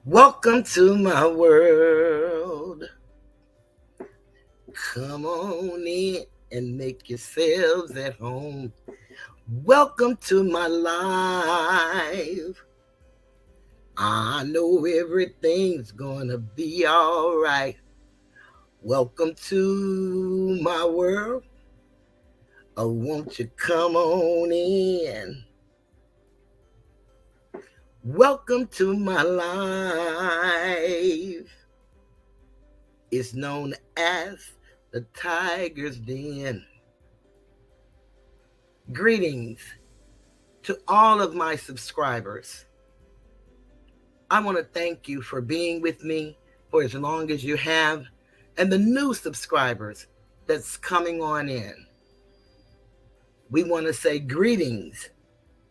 Welcome to my world. Come on in and make yourselves at home. Welcome to my life. I know everything's gonna be all right. Welcome to my world. Oh, won't you come on in? Welcome to my life. It's known as the Tiger's Den. Greetings to all of my subscribers. I want to thank you for being with me for as long as you have, and the new subscribers that's coming on in. We want to say greetings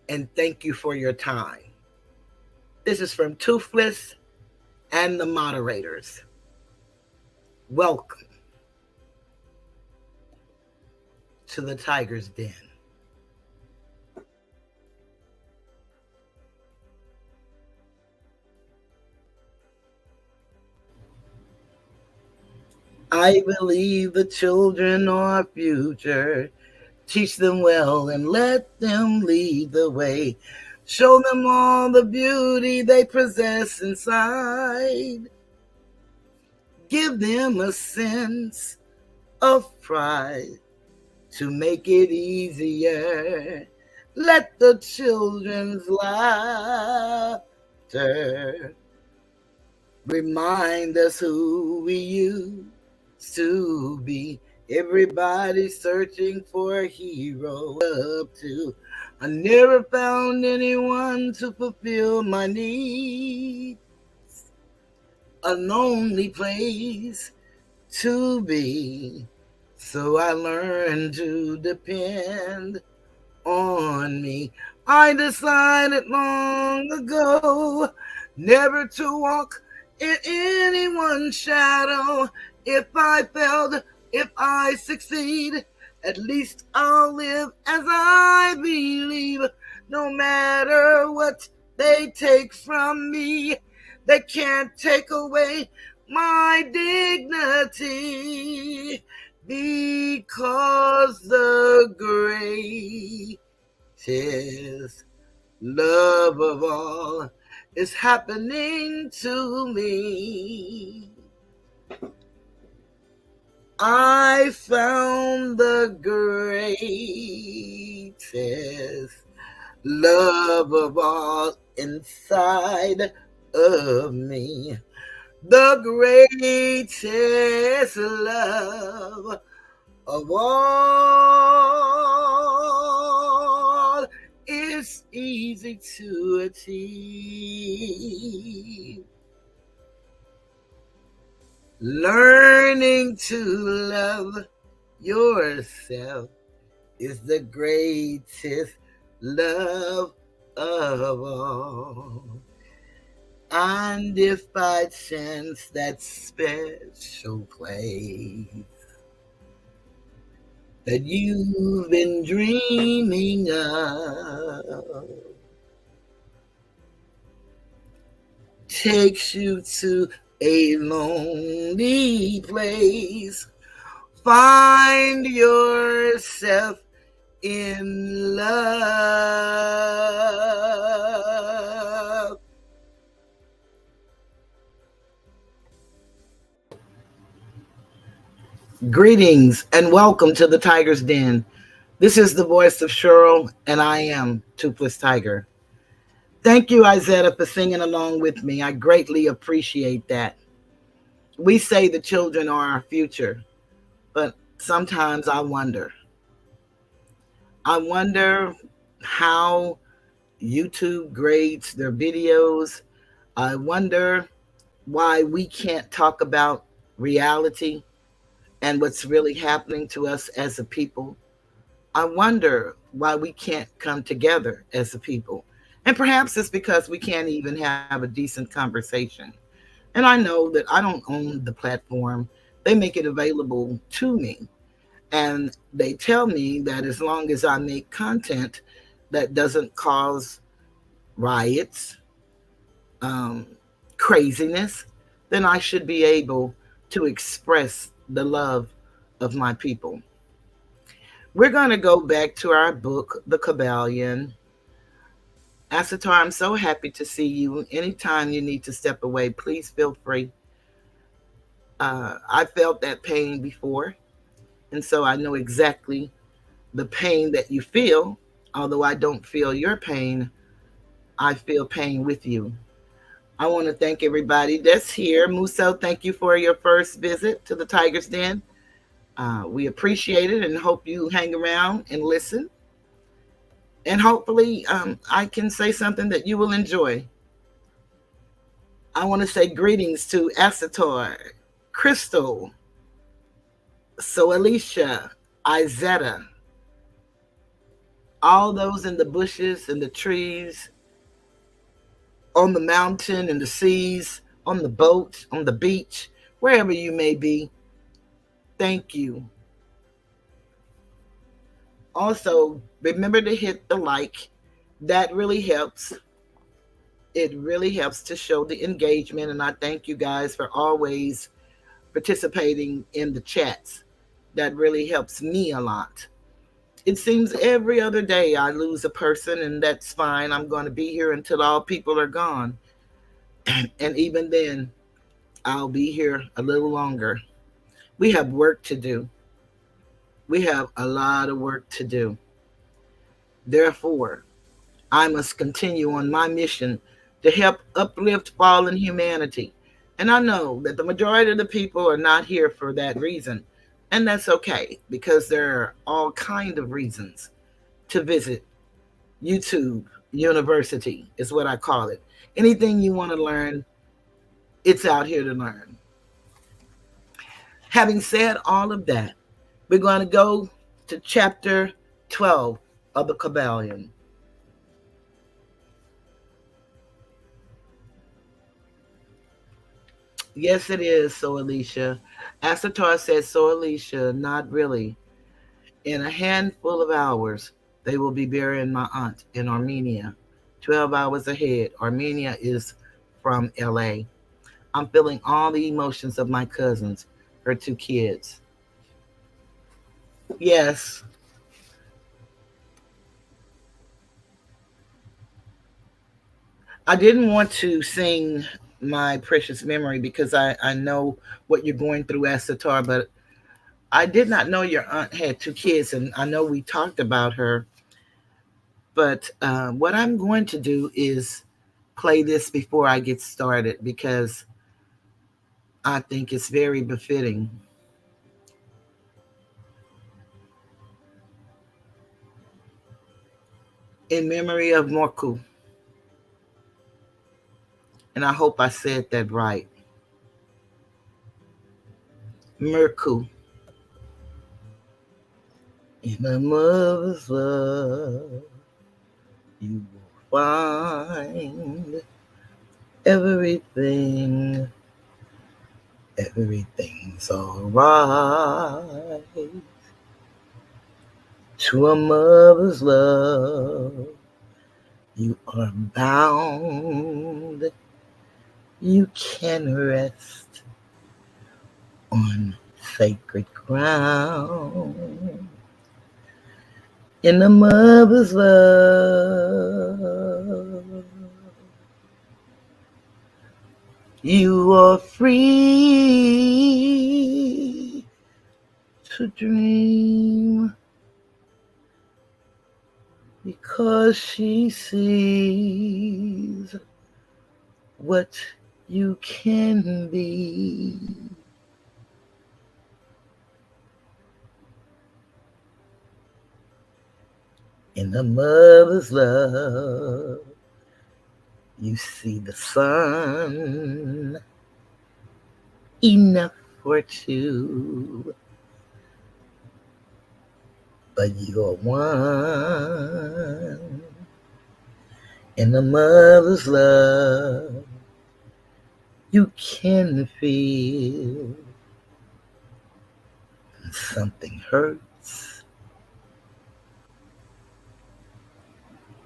and thank you for your time. This is from Toothless and the moderators. Welcome to the Tiger's Den. I believe the children are our future. Teach them well and let them lead the way. Show them all the beauty they possess inside. Give them a sense of pride to make it easier. Let the children's laughter remind us who we used to be. Everybody searching for a hero up to. I never found anyone to fulfill my needs. A lonely place to be. So I learned to depend on me. I decided long ago never to walk in anyone's shadow. If I failed, if I succeed, at least I'll live as I believe. No matter what they take from me, they can't take away my dignity, because the greatest love of all is happening to me. I found the greatest love of all inside of me. The greatest love of all is easy to achieve. Learning to love yourself is the greatest love of all. And if by chance that special place that you've been dreaming of takes you to a lonely place, find yourself in love. Greetings and welcome to the Tiger's Den. This is the voice of Cheryl, and I am Toothless Tiger. Thank you, Izetta, for singing along with me. I greatly appreciate that. We say the children are our future, but sometimes I wonder. I wonder how YouTube grades their videos. I wonder why we can't talk about reality and what's really happening to us as a people. I wonder why we can't come together as a people. And perhaps it's because we can't even have a decent conversation. And I know that I don't own the platform. They make it available to me. And they tell me that as long as I make content that doesn't cause riots, um, craziness, then I should be able to express the love of my people. We're going to go back to our book, The Kybalion. Asatar, I'm so happy to see you. Anytime you need to step away, please feel free. I felt that pain before, and so I know exactly the pain that you feel. Although I don't feel your pain, I feel pain with you. I want to thank everybody that's here. Muso, thank you for your first visit to the Tiger's Den. We appreciate it and hope you hang around and listen. And hopefully, I can say something that you will enjoy. I want to say greetings to Asator, Crystal, So Alicia, Izetta, all those in the bushes and the trees, on the mountain and the seas, on the boat, on the beach, wherever you may be. Thank you. Also, remember to hit the like. That really helps. It really helps to show the engagement. And I thank you guys for always participating in the chats. That really helps me a lot. It seems every other day I lose a person, and that's fine. I'm going to be here until all people are gone. And even then, I'll be here a little longer. We have work to do. We have a lot of work to do. Therefore, I must continue on my mission to help uplift fallen humanity. And I know that the majority of the people are not here for that reason. And that's okay, because there are all kind of reasons to visit YouTube University, is what I call it. Anything you want to learn, it's out here to learn. Having said all of that, we're going to go to chapter 12 of the Kybalion. Yes, it is, so Alicia. Asatar says, so Alicia, not really. In a handful of hours, they will be burying my aunt in Armenia. 12 hours ahead. Armenia is from LA. I'm feeling all the emotions of my cousins, her two kids. Yes, I didn't want to sing my precious memory because I know what you're going through, Asatar, but I did not know your aunt had two kids, and I know we talked about her. But what I'm going to do is play this before I get started because I think it's very befitting. In memory of Morku, and I hope I said that right. Mercury. In a mother's love, you will find everything. Everything's alright. To a mother's love, you are bound. You can rest on sacred ground. In a mother's love, you are free to dream because she sees what you can be. In a mother's love, you see the sun, enough for two, but you're one. In a mother's love, you can feel something hurts.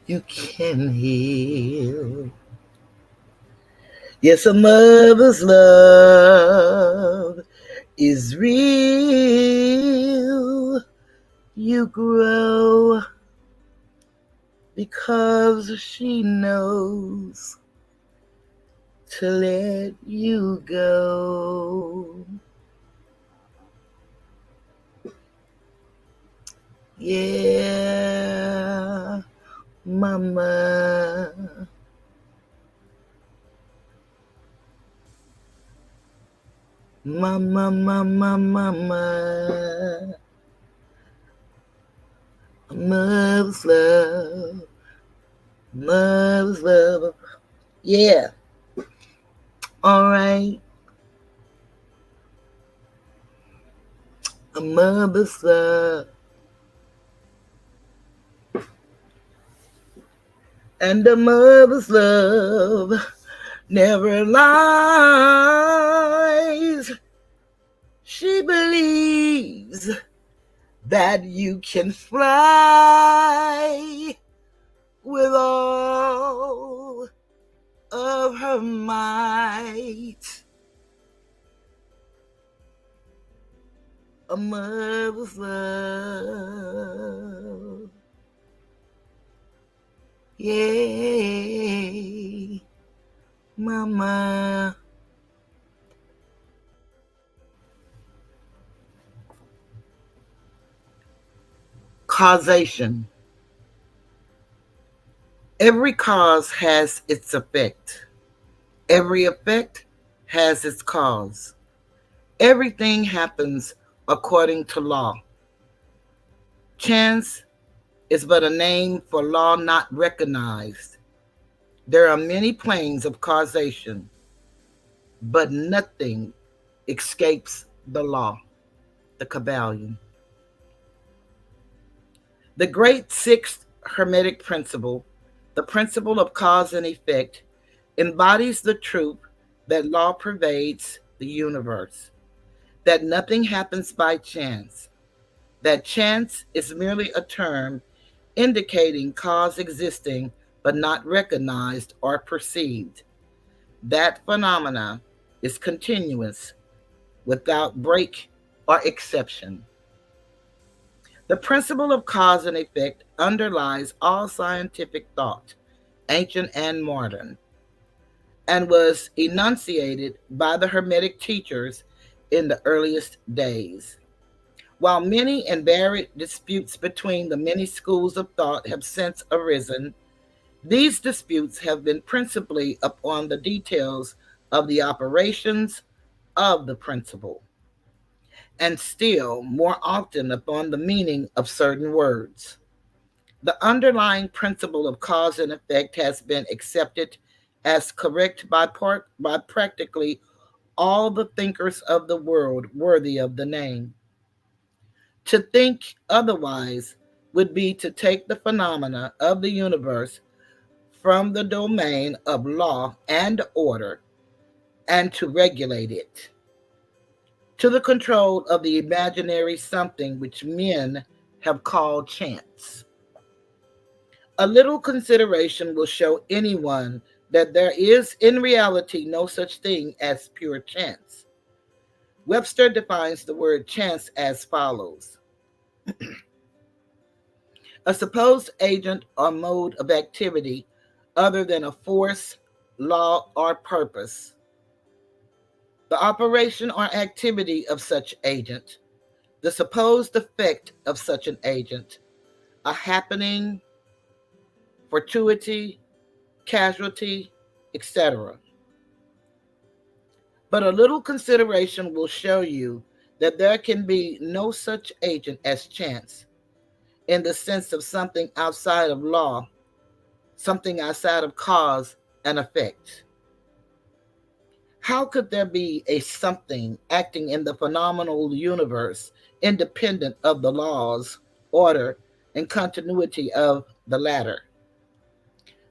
You can heal. Yes, a mother's love is real. You grow because she knows to let you go. Yeah, mama. Mama, mama, mama. Mother's love. Mother's love. Yeah. All right. A mother's love. And a mother's love never lies. She believes that you can fly with all of her might. A mother's love. Yay, mama. Causation. Every cause has its effect. Every effect has its cause. Everything happens according to law. Chance is but a name for law not recognized. There are many planes of causation, but nothing escapes the law, the Kybalion. The great sixth Hermetic principle, the principle of cause and effect, embodies the truth that law pervades the universe, that nothing happens by chance, that chance is merely a term indicating cause existing but not recognized or perceived. That phenomena is continuous, without break or exception. The principle of cause and effect underlies all scientific thought, ancient and modern, and was enunciated by the Hermetic teachers in the earliest days. While many and varied disputes between the many schools of thought have since arisen, these disputes have been principally upon the details of the operations of the principle, and still more often upon the meaning of certain words. The underlying principle of cause and effect has been accepted as correct by practically all the thinkers of the world worthy of the name. To think otherwise would be to take the phenomena of the universe from the domain of law and order and to regulate it to the control of the imaginary something which men have called chance. A little consideration will show anyone that there is in reality no such thing as pure chance. Webster defines the word chance as follows: a supposed agent or mode of activity other than a force, law, or purpose. The operation or activity of such agent, the supposed effect of such an agent, a happening, fortuity, casualty, etc. But a little consideration will show you that there can be no such agent as chance in the sense of something outside of law, something outside of cause and effect. How could there be a something acting in the phenomenal universe independent of the laws, order, and continuity of the latter?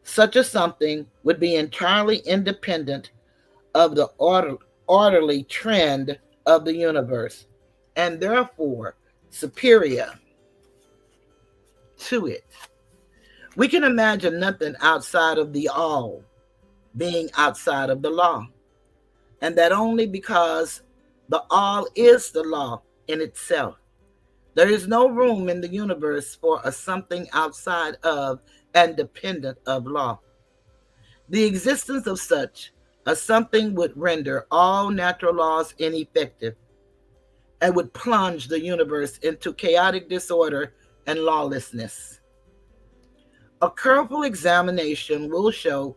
Such a something would be entirely independent of the orderly trend of the universe, and therefore superior to it. We can imagine nothing outside of the all being outside of the law, and that only because the all is the law in itself. There is no room in the universe for a something outside of and dependent of law. The existence of such a something would render all natural laws ineffective and would plunge the universe into chaotic disorder and lawlessness. A careful examination will show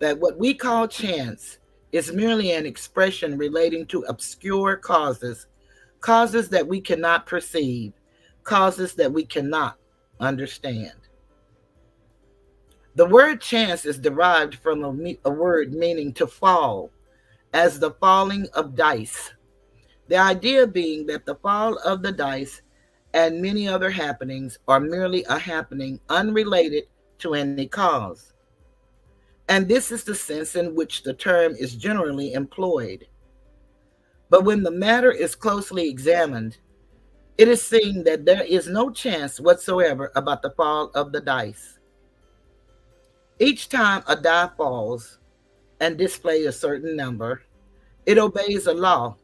that what we call chance is merely an expression relating to obscure causes, causes that we cannot perceive, causes that we cannot understand. The word chance is derived from a word meaning to fall, as the falling of dice. The idea being that the fall of the dice and many other happenings are merely a happening unrelated to any cause. And this is the sense in which the term is generally employed. But when the matter is closely examined, it is seen that there is no chance whatsoever about the fall of the dice. Each time a die falls and displays a certain number, it obeys a law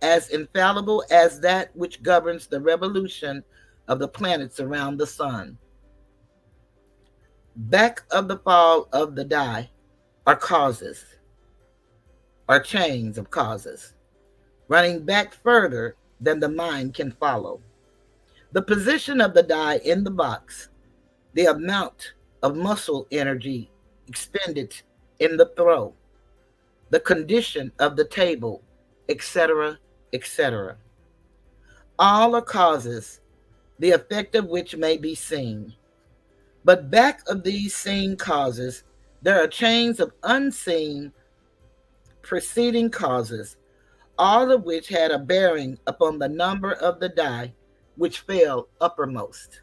as infallible as that which governs the revolution of the planets around the sun. Back of the fall of the die are causes, are chains of causes, running back further than the mind can follow. The position of the die in the box, the amount of muscle energy expended in the throw, the condition of the table, etc., etc. All are causes, the effect of which may be seen. But back of these seen causes, there are chains of unseen preceding causes, all of which had a bearing upon the number of the die which fell uppermost.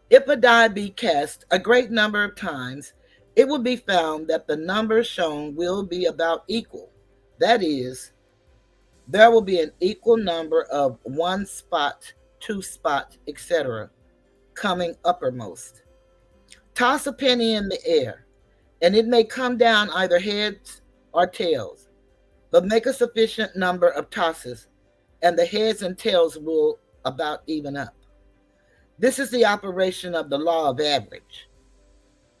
If a die be cast a great number of times, it will be found that the number shown will be about equal. That is, there will be an equal number of one spot, two spot, etc., coming uppermost. Toss a penny in the air, and it may come down either heads or tails, but make a sufficient number of tosses, and the heads and tails will about even up. This is the operation of the law of average.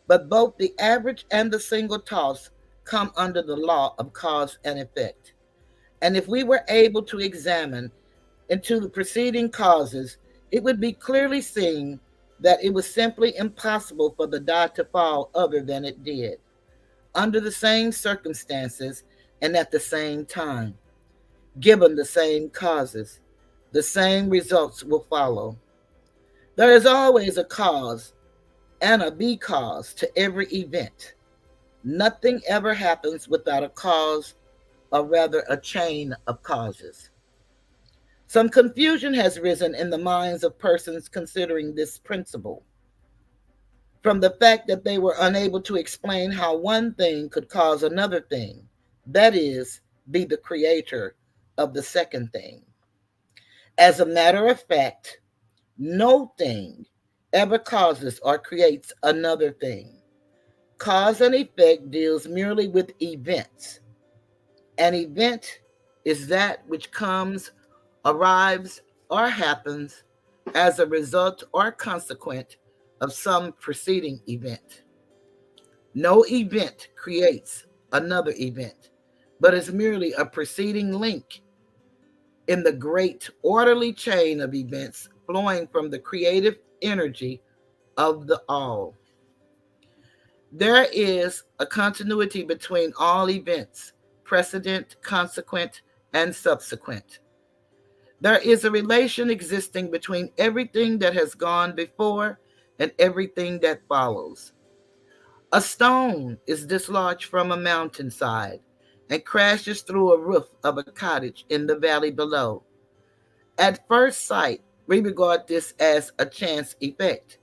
But both the average and the single toss come under the law of cause and effect. And if we were able to examine into the preceding causes, it would be clearly seen that it was simply impossible for the die to fall other than it did, under the same circumstances and at the same time. Given the same causes, the same results will follow. There is always a cause and a because to every event. Nothing ever happens without a cause or rather a chain of causes. Some confusion has risen in the minds of persons considering this principle, from the fact that they were unable to explain how one thing could cause another thing, that is, be the creator of the second thing. As a matter of fact, no thing ever causes or creates another thing. Cause and effect deals merely with events. An event is that which comes, arrives, or happens as a result or consequent of some preceding event. No event creates another event, but is merely a preceding link in the great orderly chain of events flowing from the creative energy of the all. There is a continuity between all events, precedent, consequent, and subsequent. There is a relation existing between everything that has gone before and everything that follows. A stone is dislodged from a mountainside and crashes through a roof of a cottage in the valley below. At first sight, we regard this as a chance effect.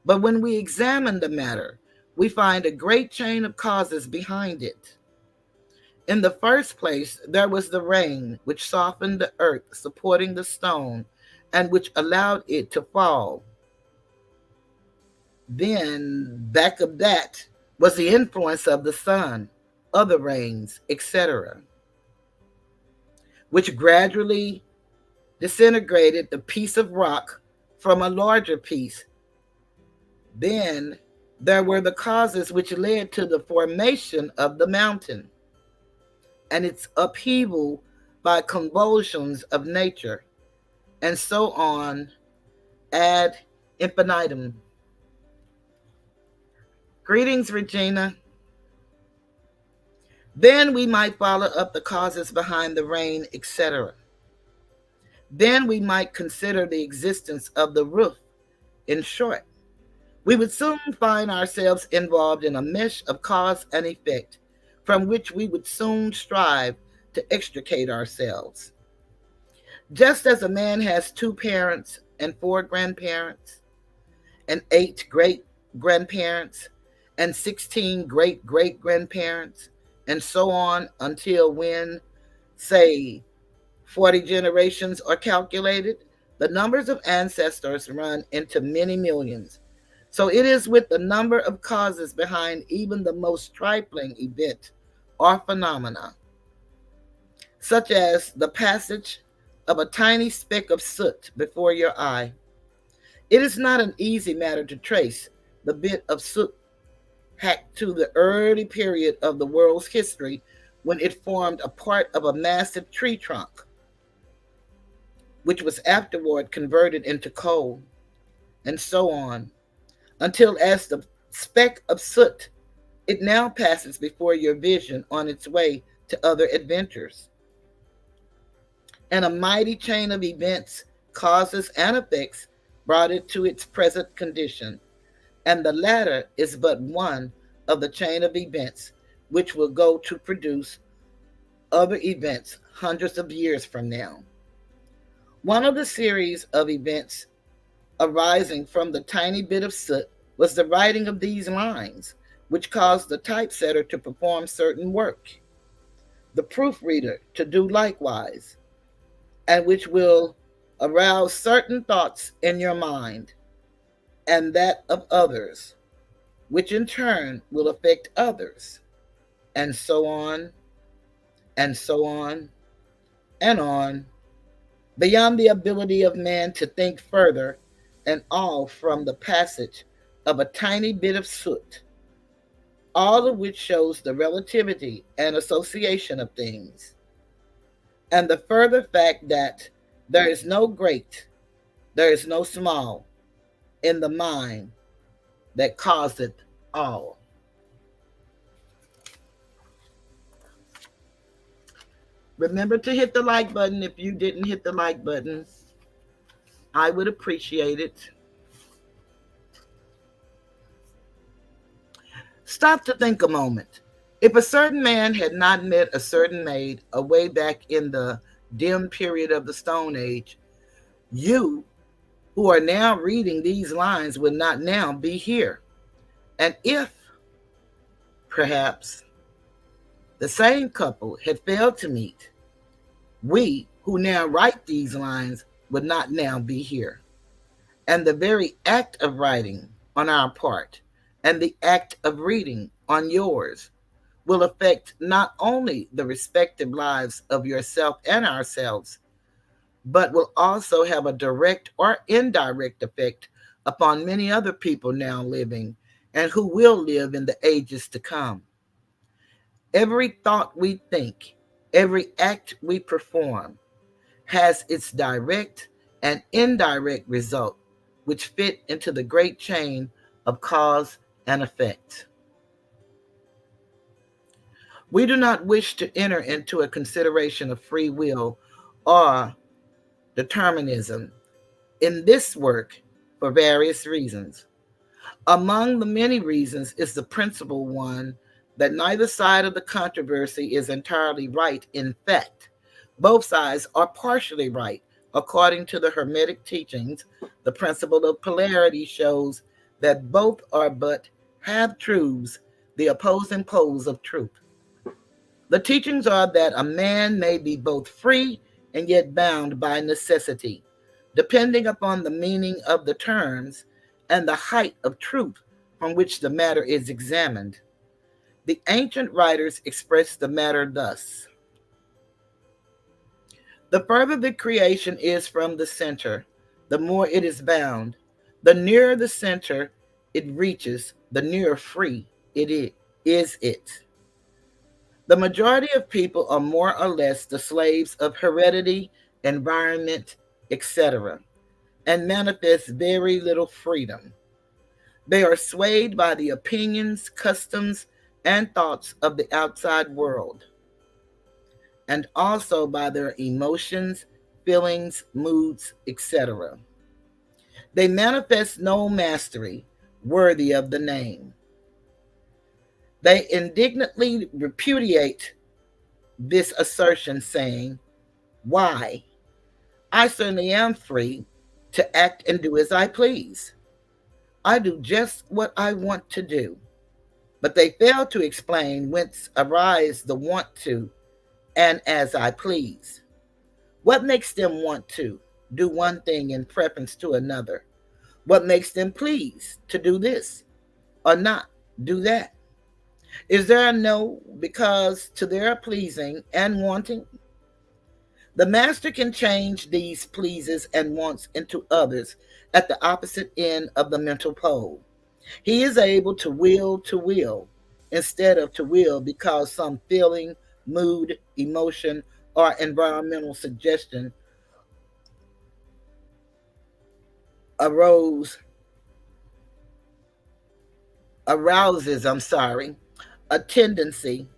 But when we examine the matter, we find a great chain of causes behind it. In the first place, there was the rain, which softened the earth supporting the stone and which allowed it to fall. Then, back of that, was the influence of the sun, other rains, etc., which gradually disintegrated the piece of rock from a larger piece. Then there were the causes which led to the formation of the mountain and its upheaval by convulsions of nature, and so on ad infinitum. Greetings, Regina. Then we might follow up the causes behind the rain, etc. Then we might consider the existence of the roof. In short, we would soon find ourselves involved in a mesh of cause and effect, from which we would soon strive to extricate ourselves. Just as a man has 2 parents and 4 grandparents, and 8 great grandparents, and 16 great great grandparents, and so on until when, say, 40 generations are calculated, the numbers of ancestors run into many millions. So it is with the number of causes behind even the most trifling event or phenomena, such as the passage of a tiny speck of soot before your eye. It is not an easy matter to trace the bit of soot back to the early period of the world's history when it formed a part of a massive tree trunk, which was afterward converted into coal, and so on, until as the speck of soot, it now passes before your vision on its way to other adventures. And a mighty chain of events, causes, and effects brought it to its present condition. And the latter is but one of the chain of events which will go to produce other events hundreds of years from now. One of the series of events arising from the tiny bit of soot was the writing of these lines, which caused the typesetter to perform certain work, the proofreader to do likewise, and which will arouse certain thoughts in your mind and that of others, which in turn will affect others, and so on, and so on, and on, beyond the ability of man to think further, and all from the passage of a tiny bit of soot, all of which shows the relativity and association of things, and the further fact that there is no great, there is no small in the mind that causeth all. Remember to hit the like button. If you didn't hit the like button, I would appreciate it. Stop to think a moment. If a certain man had not met a certain maid away back in the dim period of the Stone Age, you who are now reading these lines would not now be here. And if, perhaps, the same couple had failed to meet, we who now write these lines would not now be here. And the very act of writing on our part and the act of reading on yours will affect not only the respective lives of yourself and ourselves, but will also have a direct or indirect effect upon many other people now living and who will live in the ages to come. Every thought we think, every act we perform has its direct and indirect result, which fit into the great chain of cause and effect. We do not wish to enter into a consideration of free will or determinism in this work for various reasons. Among the many reasons is the principal one that neither side of the controversy is entirely right. In fact, both sides are partially right. According to the Hermetic teachings, the principle of polarity shows that both are but half truths, the opposing poles of truth. The teachings are that a man may be both free and yet bound by necessity, depending upon the meaning of the terms and the height of truth from which the matter is examined. The ancient writers express the matter thus: the further the creation is from the center, the more it is bound. The nearer the center it reaches, the nearer free is it. The majority of people are more or less the slaves of heredity, environment, etc., and manifest very little freedom. They are swayed by the opinions, customs, and thoughts of the outside world, and also by their emotions, feelings, moods, etc. They manifest no mastery worthy of the name. They indignantly repudiate this assertion, saying, "Why? I certainly am free to act and do as I please. I do just what I want to do." But they fail to explain whence arise the want to and as I please. What makes them want to do one thing in preference to another? What makes them please to do this or not do that? Is there a no because to their pleasing and wanting? The master can change these pleases and wants into others at the opposite end of the mental pole. He is able to will instead of to will because some feeling, mood, emotion, or environmental suggestion arouses a tendency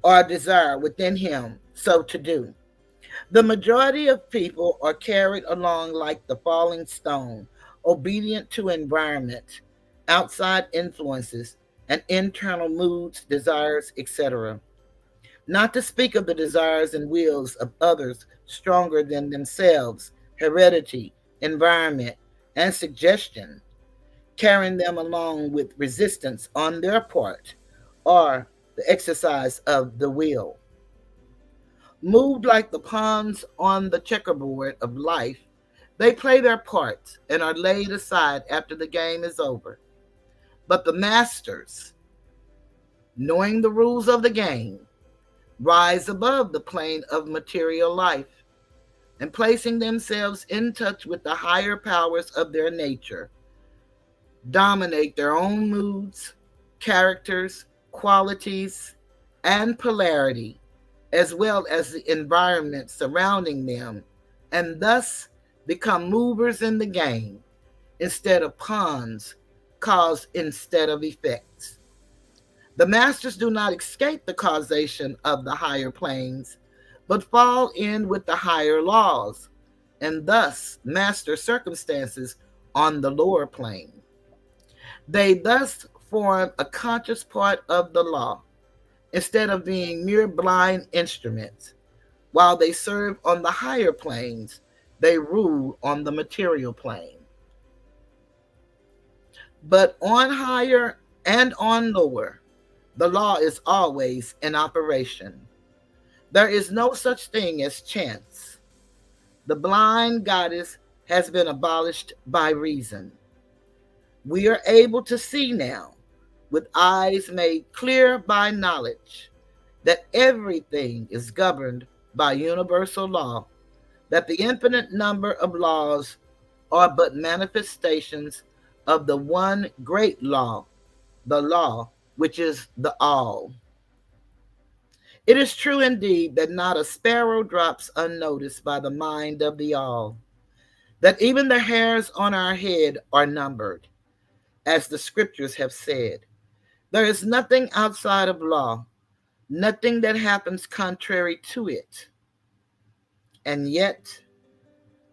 or a desire within him so to do. The majority of people are carried along like the falling stone, obedient to environment, outside influences, and internal moods, desires, etc. Not to speak of the desires and wills of others stronger than themselves, heredity, environment, and suggestion, carrying them along with resistance on their part, or the exercise of the will. Moved like the pawns on the checkerboard of life, they play their parts and are laid aside after the game is over. But the masters, knowing the rules of the game, rise above the plane of material life and placing themselves in touch with the higher powers of their nature, dominate their own moods, characters, qualities, and polarity, as well as the environment surrounding them, and thus become movers in the game instead of pawns, cause instead of effects. The masters do not escape the causation of the higher planes, but fall in with the higher laws, and thus master circumstances on the lower plane. They thus form a conscious part of the law, instead of being mere blind instruments. While they serve on the higher planes, they rule on the material plane. But on higher and on lower, the law is always in operation. There is no such thing as chance. The blind goddess has been abolished by reason. We are able to see now, with eyes made clear by knowledge, that everything is governed by universal law, that the infinite number of laws are but manifestations of the one great law, the law which is the all. It is true indeed that not a sparrow drops unnoticed by the mind of the all, that even the hairs on our head are numbered, as the scriptures have said. There is nothing outside of law, nothing that happens contrary to it. And yet,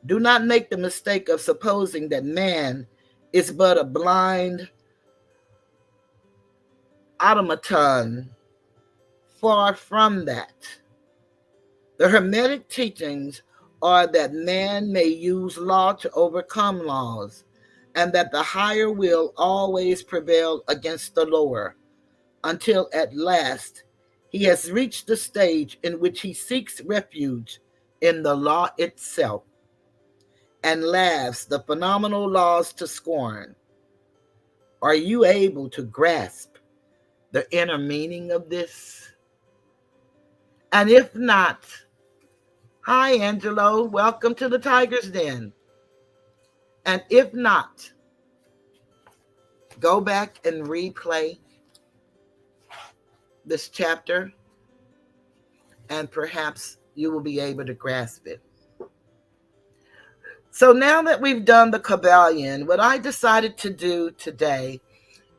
do not make the mistake of supposing that man is but a blind automaton. Far from that. The Hermetic teachings are that man may use law to overcome laws, and that the higher will always prevail against the lower, until at last he has reached the stage in which he seeks refuge in the law itself and laughs the phenomenal laws to scorn. Are you able to grasp the inner meaning of this? And if not, hi, Angelo, welcome to the Tiger's Den. And if not, go back and replay this chapter, and perhaps you will be able to grasp it. So now that we've done the Kybalion, what I decided to do today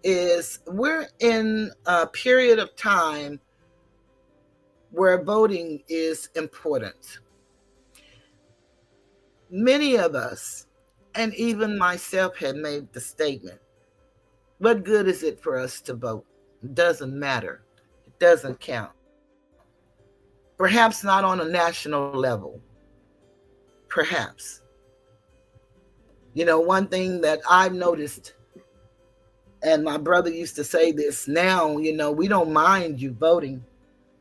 is we're in a period of time where voting is important. Many of us, and even myself, had made the statement, what good is it for us to vote? It doesn't matter. It doesn't count. Perhaps not on a national level. Perhaps. You know, one thing that I've noticed, and my brother used to say this, now, you know, we don't mind you voting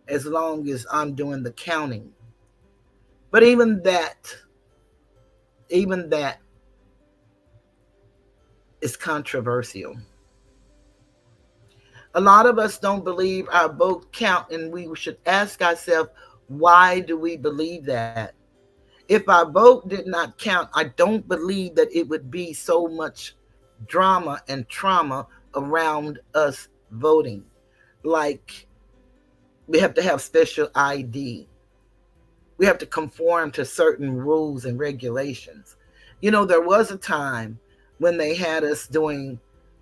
as long as I'm doing the counting. But even that is controversial. A lot of us don't believe our vote count, and we should ask ourselves, why do we believe that? If our vote did not count, I don't believe that it would be so much drama and trauma around us voting. Like, we have to have special ID. We have to conform to certain rules and regulations. You know, there was a time when they had us doing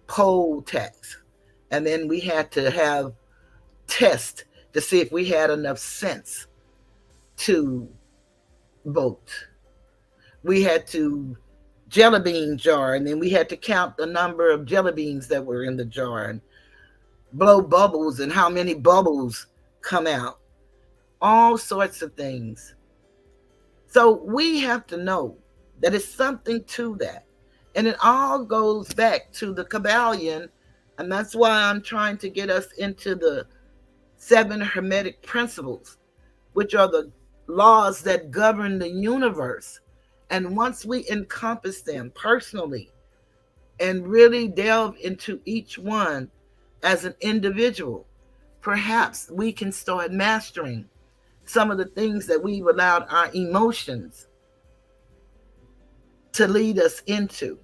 poll tax, and then we had to have tests to see if we had enough sense to vote. We had to jelly bean jar, and then we had to count the number of jelly beans that were in the jar and blow bubbles and how many bubbles come out. All sorts of things. So we have to know that it's something to that. And it all goes back to the Kybalion, and that's why I'm trying to get us into the 7 Hermetic principles, which are the laws that govern the universe. And once we encompass them personally and really delve into each one as an individual, perhaps we can start mastering some of the things that we've allowed our emotions to lead us into.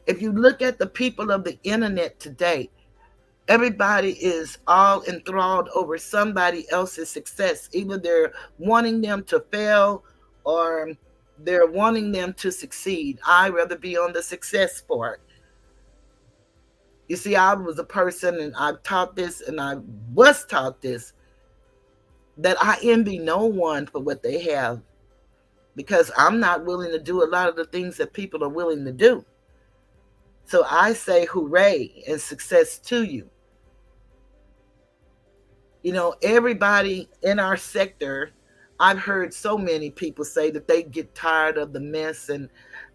If you look at the people of the internet today, everybody is all enthralled over somebody else's success. Either they're wanting them to fail or they're wanting them to succeed. I'd rather be on the success part. You see, I was a person, and I've taught this, and I was taught this, that I envy no one for what they have, because I'm not willing to do a lot of the things that people are willing to do. So I say hooray and success to you. Everybody in our sector, I've heard so many people say that they get tired of the mess and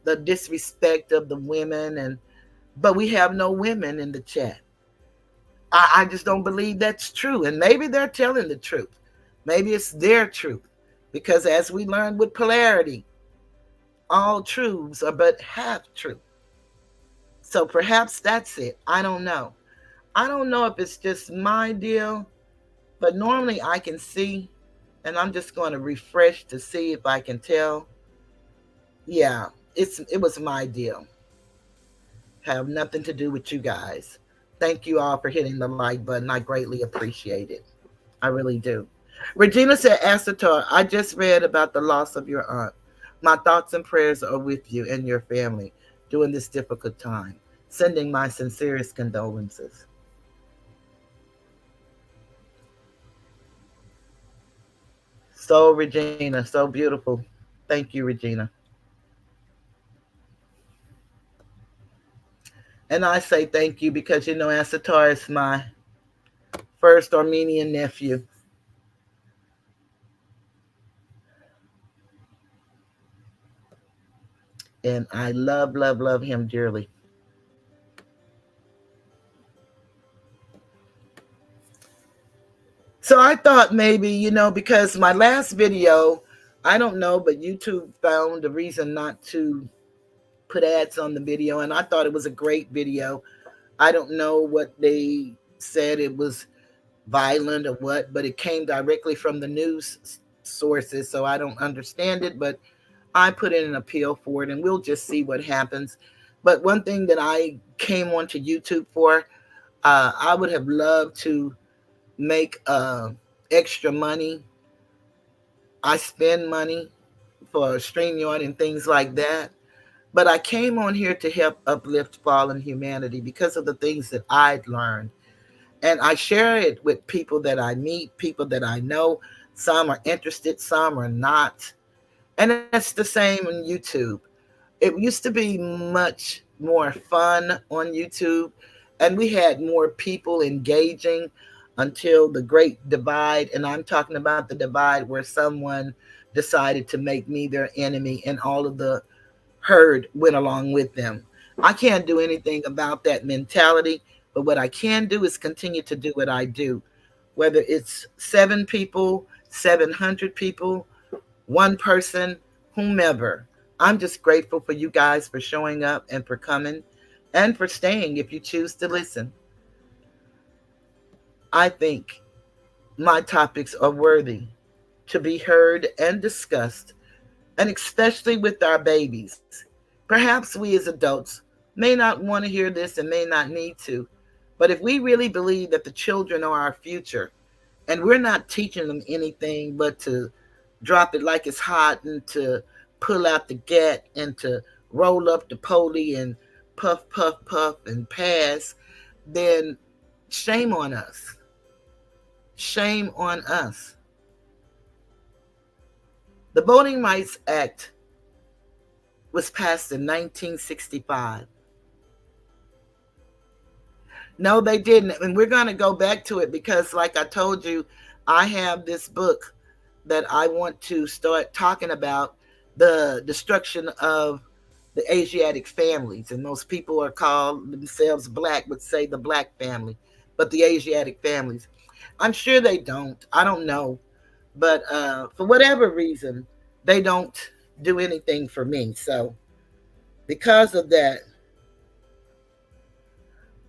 the disrespect of the women, but we have no women in the chat. I just don't believe that's true. And maybe they're telling the truth. Maybe it's their truth. Because as we learned with polarity, all truths are but half true. So perhaps that's it. I don't know. I don't know if it's just my deal, but normally I can see, and I'm just going to refresh to see if I can tell. Yeah, it was my deal. Have nothing to do with you guys. Thank you all for hitting the like button. I greatly appreciate it. I really do. Regina said, Asator, I just read about the loss of your aunt. My thoughts and prayers are with you and your family during this difficult time. Sending my sincerest condolences. So, Regina, so beautiful. Thank you, Regina. And I say thank you because, Asatar is my first Armenian nephew. And I love, love, love him dearly. So I thought maybe, because my last video, I don't know, but YouTube found a reason not to put ads on the video. And I thought it was a great video. I don't know what they said it was violent or what, but it came directly from the news sources. So I don't understand it, but I put in an appeal for it and we'll just see what happens. But one thing that I came onto YouTube for, I would have loved to make extra money. I spend money for StreamYard and things like that. But I came on here to help uplift fallen humanity because of the things that I'd learned. And I share it with people that I meet, people that I know. Some are interested, some are not. And it's the same on YouTube. It used to be much more fun on YouTube, and we had more people engaging until the great divide. And I'm talking about the divide where someone decided to make me their enemy, and all of the herd went along with them. I can't do anything about that mentality, but what I can do is continue to do what I do, whether it's 7 people, 700 people, one person, whomever. I'm just grateful for you guys for showing up and for coming and for staying if you choose to listen. I think my topics are worthy to be heard and discussed, and especially with our babies. Perhaps we as adults may not want to hear this and may not need to, but if we really believe that the children are our future and we're not teaching them anything but to drop it like it's hot and to pull out the gat and to roll up the poly and puff, puff, puff and pass, then shame on us. Shame on us. The Voting Rights Act was passed in 1965. No, they didn't. And we're going to go back to it because, like I told you, I have this book that I want to start talking about the destruction of the Asiatic families. And most people are called themselves black, would say the black family, but the Asiatic families. I'm sure they don't. I don't know. But for whatever reason, they don't do anything for me. So because of that,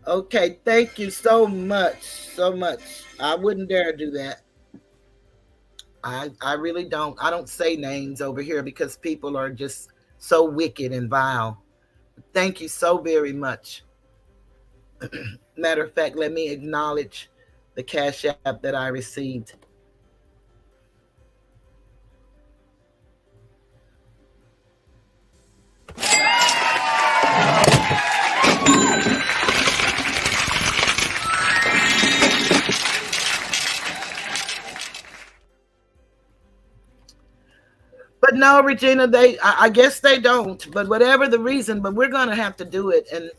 okay, thank you so much. So much. I wouldn't dare do that. I really don't. I don't say names over here because people are just so wicked and vile. Thank you so very much. Matter of fact, let me acknowledge the Cash App that I received. But no, Regina, I guess they don't. But whatever the reason, but we're gonna have to do it. And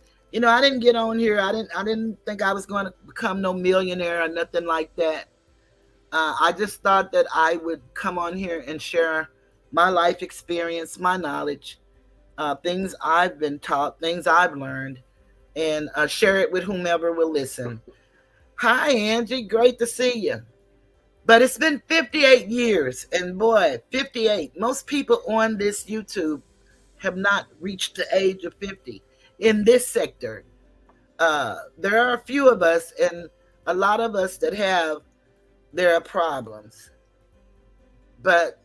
I didn't get on here. I didn't think I was going to become no millionaire or nothing like that. I just thought that I would come on here and share my life experience, my knowledge, things I've been taught, things I've learned, and share it with whomever will listen. Hi, Angie. Great to see you. But it's been 58 years, and boy, 58. Most people on this YouTube have not reached the age of 50 in this sector. There are a few of us, and a lot of us that have their problems. But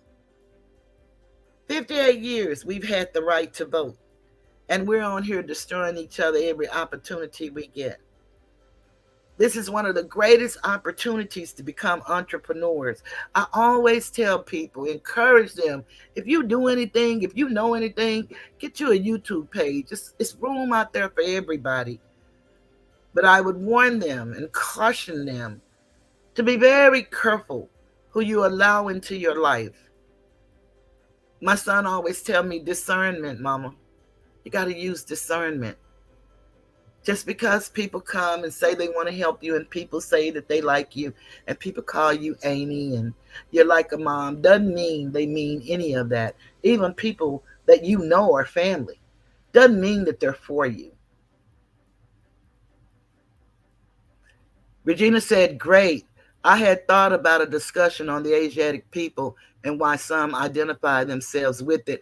58 years we've had the right to vote, and we're on here destroying each other every opportunity we get. This is one of the greatest opportunities to become entrepreneurs. I always tell people, encourage them. If you do anything, if you know anything, get you a YouTube page. It's room out there for everybody. But I would warn them and caution them to be very careful who you allow into your life. My son always tell me discernment, mama. You got to use discernment. Just because people come and say they want to help you and people say that they like you and people call you Amy and you're like a mom doesn't mean they mean any of that. Even people that you know are family doesn't mean that they're for you. Regina said, great. I had thought about a discussion on the Asiatic people and why some identify themselves with it.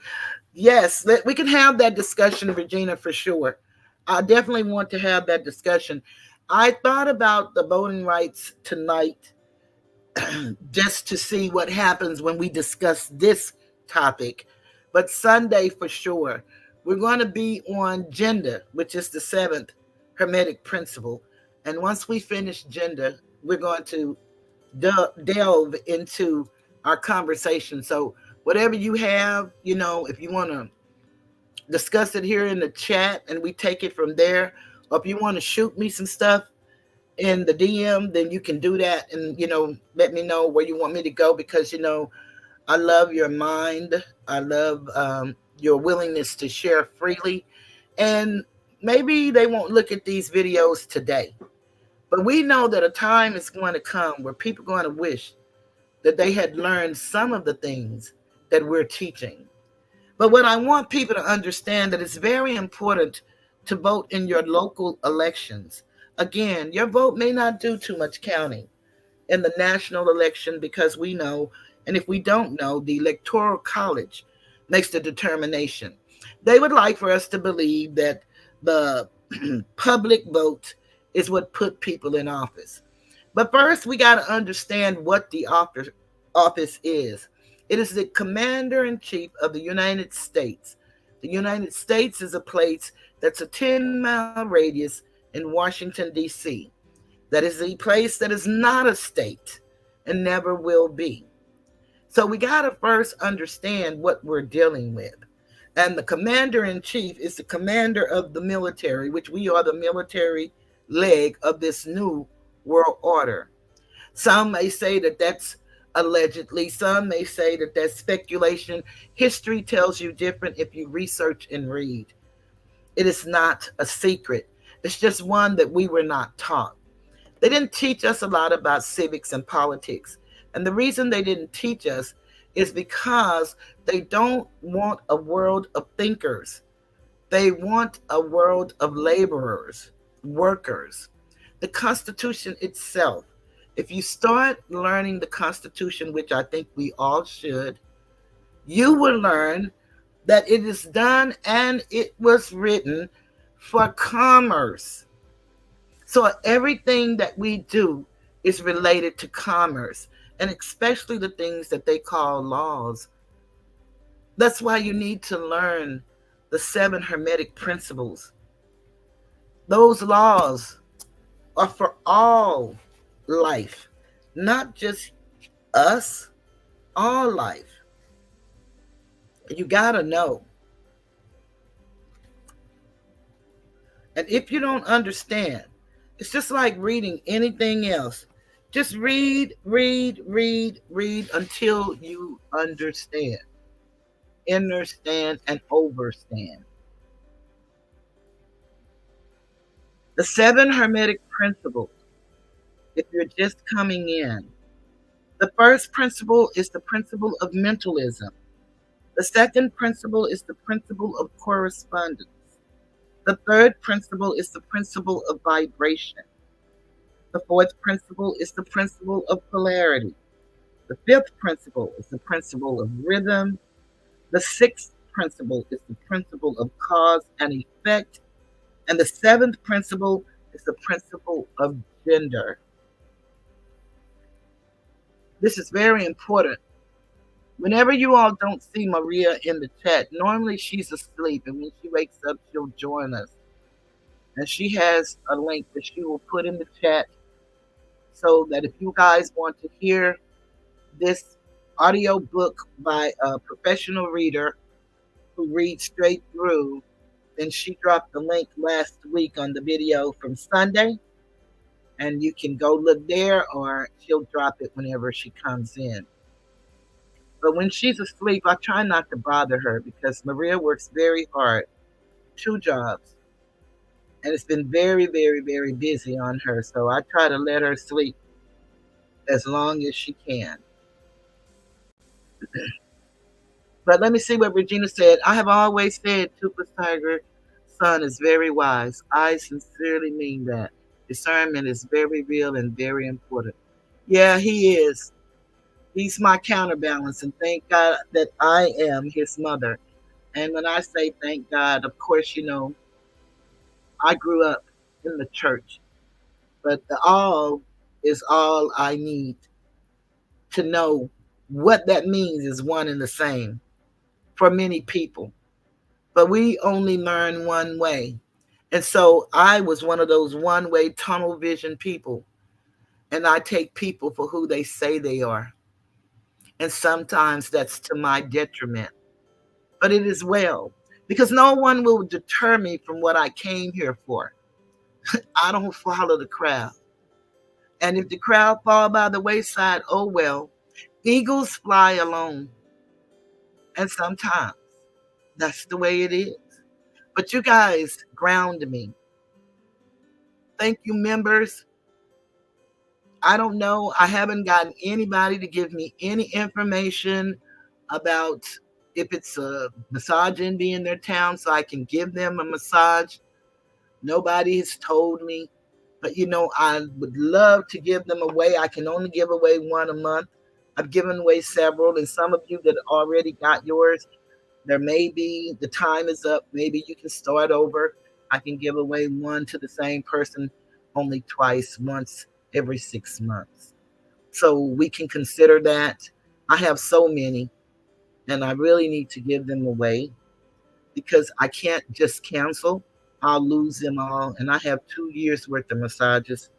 Yes, we can have that discussion, Regina, for sure. I definitely want to have that discussion. I thought about the voting rights tonight just to see what happens when we discuss this topic. But Sunday, for sure, we're going to be on gender, which is the seventh Hermetic principle. And once we finish gender, we're going to delve into our conversation. So, whatever you have, if you want to discuss it here in the chat and we take it from there, or if you want to shoot me some stuff in the DM, then you can do that and, let me know where you want me to go because, I love your mind. I love your willingness to share freely. And maybe they won't look at these videos today, but we know that a time is going to come where people are going to wish that they had learned some of the things that we're teaching. But what I want people to understand that it's very important to vote in your local elections. Again, your vote may not do too much counting in the national election because we know, and if we don't know, the Electoral College makes the determination. They would like for us to believe that the public vote is what put people in office. But first, we got to understand what the office is. It is the commander in chief of the United States. The United States is a place that's a 10-mile radius in Washington, D.C. That is a place that is not a state and never will be. So we got to first understand what we're dealing with. And the commander in chief is the commander of the military, which we are the military leg of this new world order. Some may say that that's allegedly. Some may say that that's speculation. History tells you different if you research and read. It is not a secret. It's just one that we were not taught. They didn't teach us a lot about civics and politics. And the reason they didn't teach us is because they don't want a world of thinkers. They want a world of laborers, workers. The Constitution itself, if you start learning the Constitution, which I think we all should, you will learn that it is done and it was written for commerce. So everything that we do is related to commerce, and especially the things that they call laws. That's why you need to learn the 7 Hermetic principles. Those laws are for all life, not just us, all life. You got to know. And if you don't understand, it's just like reading anything else. Just read, read, read, read until you understand, understand, and overstand. The 7 Hermetic principles, if you're just coming in, The first principle is the principle of mentalism. The second principle is the principle of correspondence. The third principle is the principle of vibration. The fourth principle is the principle of polarity. The fifth principle is the principle of rhythm. The sixth principle is the principle of cause and effect. And the seventh principle is the principle of gender. This is very important. Whenever you all don't see Maria in the chat, normally she's asleep, and when she wakes up, she'll join us. And she has a link that she will put in the chat so that if you guys want to hear this audio book by a professional reader who reads straight through, then she dropped the link last week on the video from Sunday, and you can go look there, or she'll drop it whenever she comes in. But when she's asleep, I try not to bother her because Maria works very hard, 2 jobs, and it's been very, very, very busy on her. So I try to let her sleep as long as she can. But let me see what Regina said. I have always said Toothless Tiger son is very wise. I sincerely mean that. Discernment is very real and very important. Yeah, he is. He's my counterbalance, and thank God that I am his mother. And when I say thank God, of course, I grew up in the church, but the all is all I need to know what that means is one and the same for many people. But we only learn one way. And so I was one of those one way tunnel vision people. And I take people for who they say they are. And sometimes that's to my detriment. But it is well, because no one will deter me from what I came here for. I don't follow the crowd. And if the crowd fall by the wayside, oh well. Eagles fly alone. And sometimes that's the way it is. But you guys ground me. Thank you, members. I don't know. I haven't gotten anybody to give me any information about if it's a massage envy in their town so I can give them a massage. Nobody has told me. But I would love to give them away. I can only give away one a month. I've given away several, and some of you that already got yours, there may be the time is up. Maybe you can start over. I can give away one to the same person only twice, once every 6 months. So we can consider that. I have so many, and I really need to give them away because I can't just cancel. I'll lose them all. And I have 2 years worth of massages,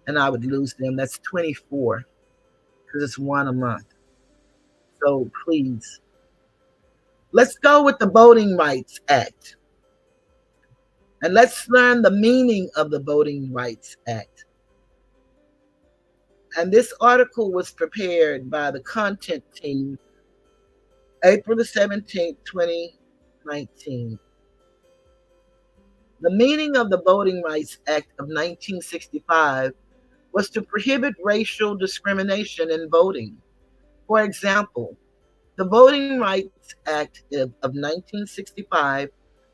and I would lose them. That's 24 because it's one a month. So please, let's go with the Voting Rights Act. And let's learn the meaning of the Voting Rights Act. And this article was prepared by the content team April the 17th, 2019. The meaning of the Voting Rights Act of 1965 was to prohibit racial discrimination in voting. For example, the Voting Rights Act of 1965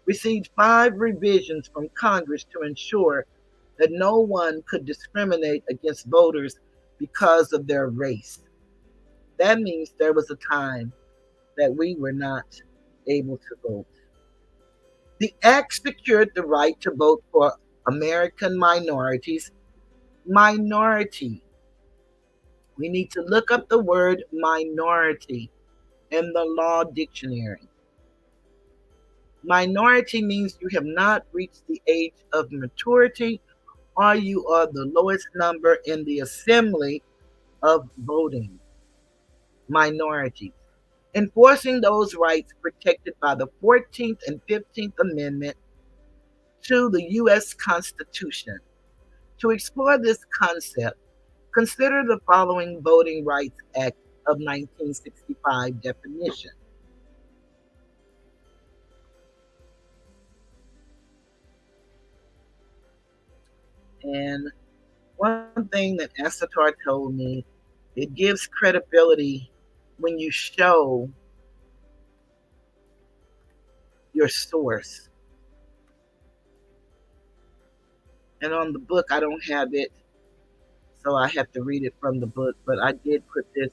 received 5 revisions from Congress to ensure that no one could discriminate against voters because of their race. That means there was a time that we were not able to vote. The act secured the right to vote for American minorities. Minority. We need to look up the word minority in the law dictionary. Minority means you have not reached the age of maturity, or you are the lowest number in the assembly of voting. Minority. Enforcing those rights protected by the 14th and 15th Amendment to the U.S. Constitution. To explore this concept, consider the following Voting Rights Act of 1965 definition. And one thing that Asatar told me It gives credibility when you show your source. And on the book, I don't have it, so I have to read it from the book, but I did put this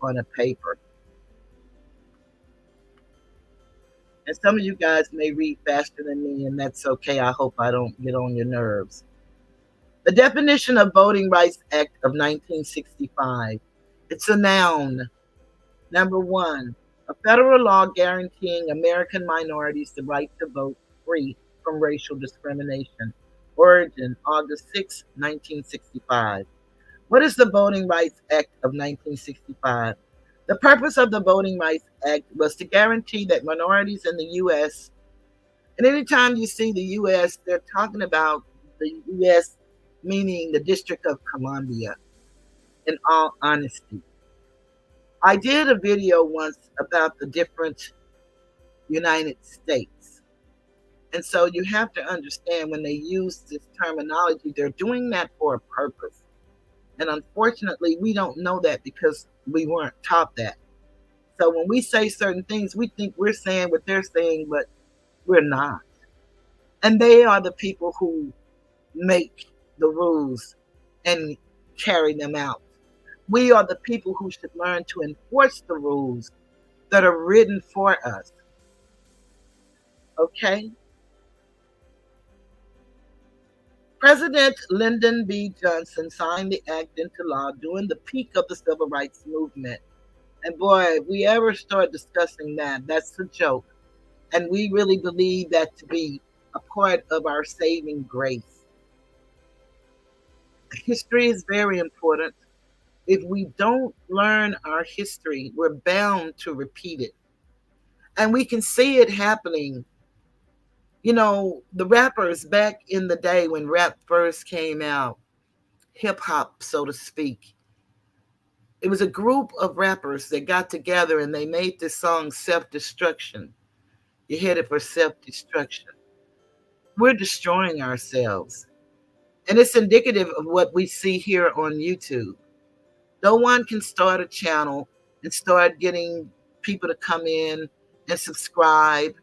on a paper. And some of you guys may read faster than me, and that's okay. I hope I don't get on your nerves. The definition of Voting Rights Act of 1965. It's a noun. Number one, a federal law guaranteeing American minorities the right to vote free from racial discrimination. Origin, August 6, 1965. What is the Voting Rights Act of 1965? The purpose of the Voting Rights Act was to guarantee that minorities in the U.S., and anytime you see the U.S., they're talking about the U.S., meaning the District of Columbia, in all honesty. I did a video once about the different United States. And so you have to understand when they use this terminology, they're doing that for a purpose. And unfortunately, we don't know that because we weren't taught that. So when we say certain things, we think we're saying what they're saying, but we're not. And they are the people who make the rules and carry them out. We are the people who should learn to enforce the rules that are written for us. Okay? President Lyndon B. Johnson signed the act into law during the peak of the civil rights movement. And boy, if we ever start discussing that, that's a joke. And we really believe that to be a part of our saving grace. History is very important. If we don't learn our history, we're bound to repeat it. And we can see it happening. You know, the rappers back in the day when rap first came out, hip hop, so to speak, it was a group of rappers that got together and they made this song Self Destruction. You're headed for self destruction. We're destroying ourselves. And it's indicative of what we see here on YouTube. No one can start a channel and start getting people to come in and subscribe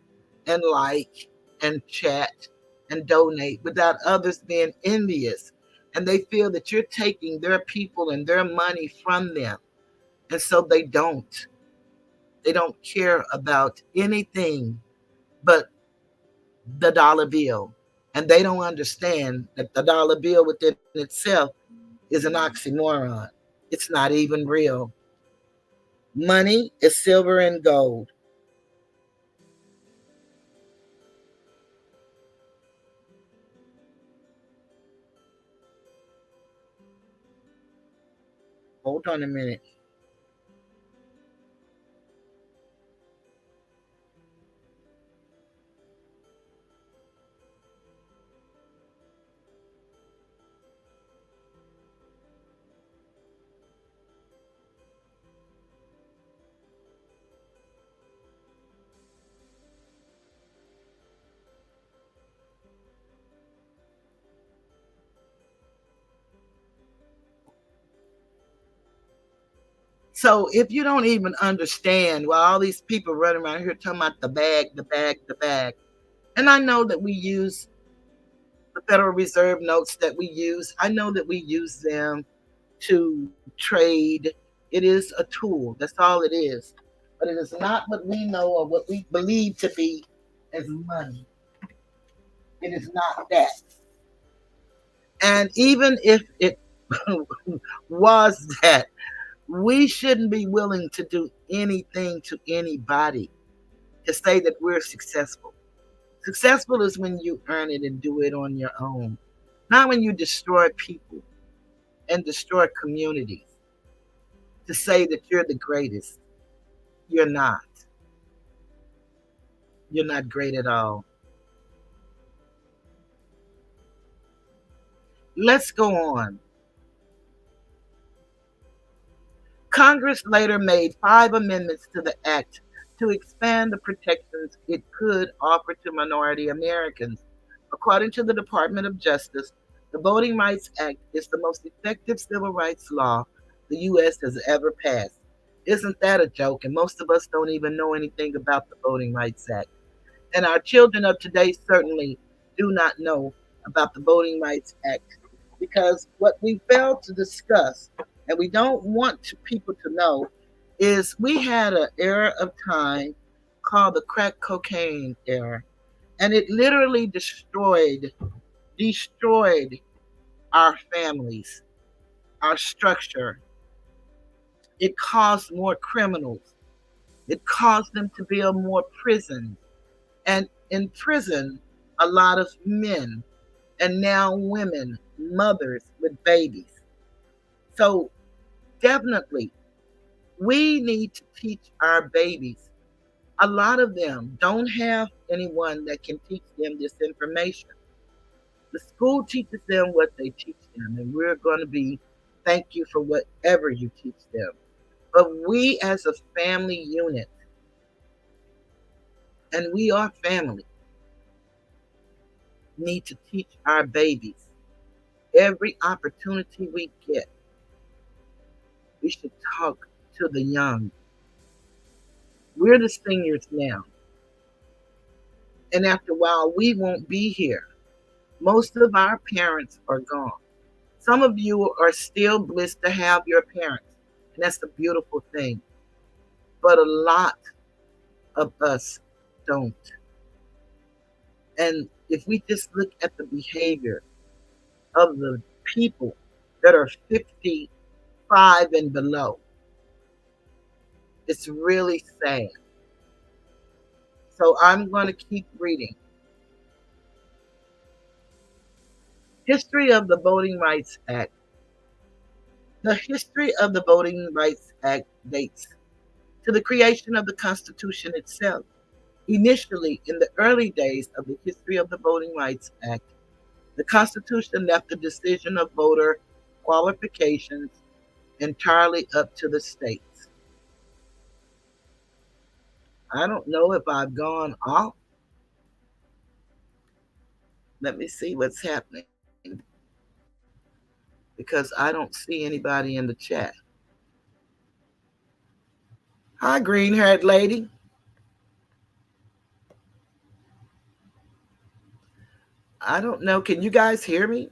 and like and chat and donate without others being envious. And they feel that you're taking their people and their money from them. And so they don't. They don't care about anything but the dollar bill. And they don't understand that the dollar bill within itself is an oxymoron. It's not even real. Money is silver and gold. Hold on a minute. So if you don't even understand why all these people running around here talking about the bag, the bag, the bag, and I know that we use the Federal Reserve notes that we use. I know that we use them to trade. It is a tool. That's all it is. But it is not what we know or what we believe to be as money. It is not that. And even if it was that, we shouldn't be willing to do anything to anybody to say that we're successful. Successful is when you earn it and do it on your own, not when you destroy people and destroy communities to say that you're the greatest. You're not. You're not great at all. Let's go on. Congress later made 5 amendments to the act to expand the protections it could offer to minority Americans. According to the Department of Justice, the Voting Rights Act is the most effective civil rights law the U.S. has ever passed. Isn't that a joke? And most of us don't even know anything about the Voting Rights Act. And our children of today certainly do not know about the Voting Rights Act, because what we failed to discuss, and we don't want people to know, is we had an era of time called the crack cocaine era, and it literally destroyed our families, our structure. It caused more criminals. It caused them to build more prisons. And in prison, a lot of men and now women, mothers with babies. So definitely, we need to teach our babies. A lot of them don't have anyone that can teach them this information. The school teaches them what they teach them, and we're going to be thank you for whatever you teach them. But we as a family unit, and we are family, need to teach our babies every opportunity we get. We should talk to the young. We're the seniors now. And after a while, we won't be here. Most of our parents are gone. Some of you are still blessed to have your parents, and that's a beautiful thing. But a lot of us don't. And if we just look at the behavior of the people that are 55 and below, it's really sad. So I'm going to keep reading. History of the Voting Rights Act. The history of the Voting Rights Act dates to the creation of the Constitution itself. Initially, in the early days of the history of the Voting Rights Act, the Constitution left the decision of voter qualifications entirely up to the states. I don't know if I've gone off. Let me see what's happening, because I don't see anybody in the chat. Hi, green haired lady. I don't know. Can you guys hear me?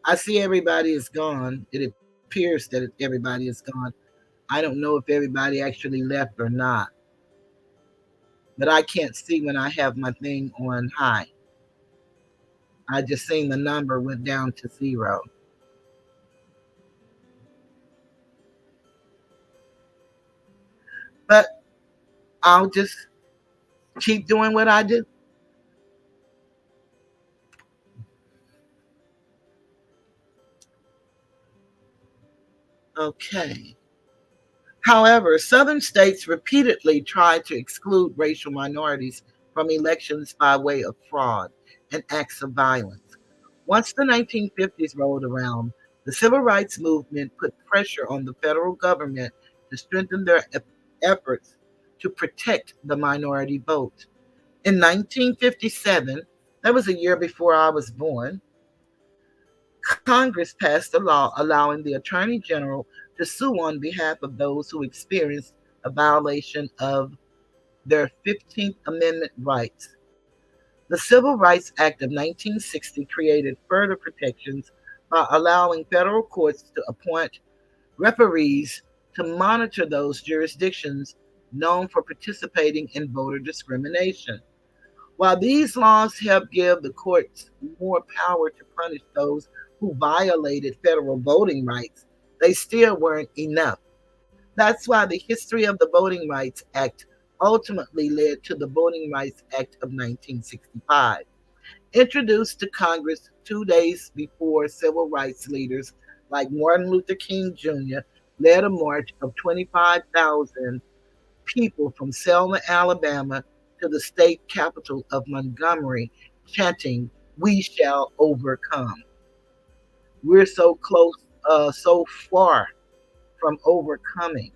I see everybody is gone. It appears that everybody is gone. I don't know if everybody actually left or not. But I can't see when I have my thing on high. I just seen the number went down to 0. But I'll just keep doing what I do. Okay. However, Southern states repeatedly tried to exclude racial minorities from elections by way of fraud and acts of violence. Once the 1950s rolled around, the civil rights movement put pressure on the federal government to strengthen their efforts to protect the minority vote. In 1957, that was a year before I was born, Congress passed a law allowing the Attorney General to sue on behalf of those who experienced a violation of their 15th Amendment rights. The Civil Rights Act of 1960 created further protections by allowing federal courts to appoint referees to monitor those jurisdictions known for participating in voter discrimination. While these laws help give the courts more power to punish those who violated federal voting rights, they still weren't enough. That's why the history of the Voting Rights Act ultimately led to the Voting Rights Act of 1965. Introduced to Congress 2 days before civil rights leaders like Martin Luther King Jr. led a march of 25,000 people from Selma, Alabama to the state capital of Montgomery, chanting, "We shall overcome." We're so close, so far from overcoming.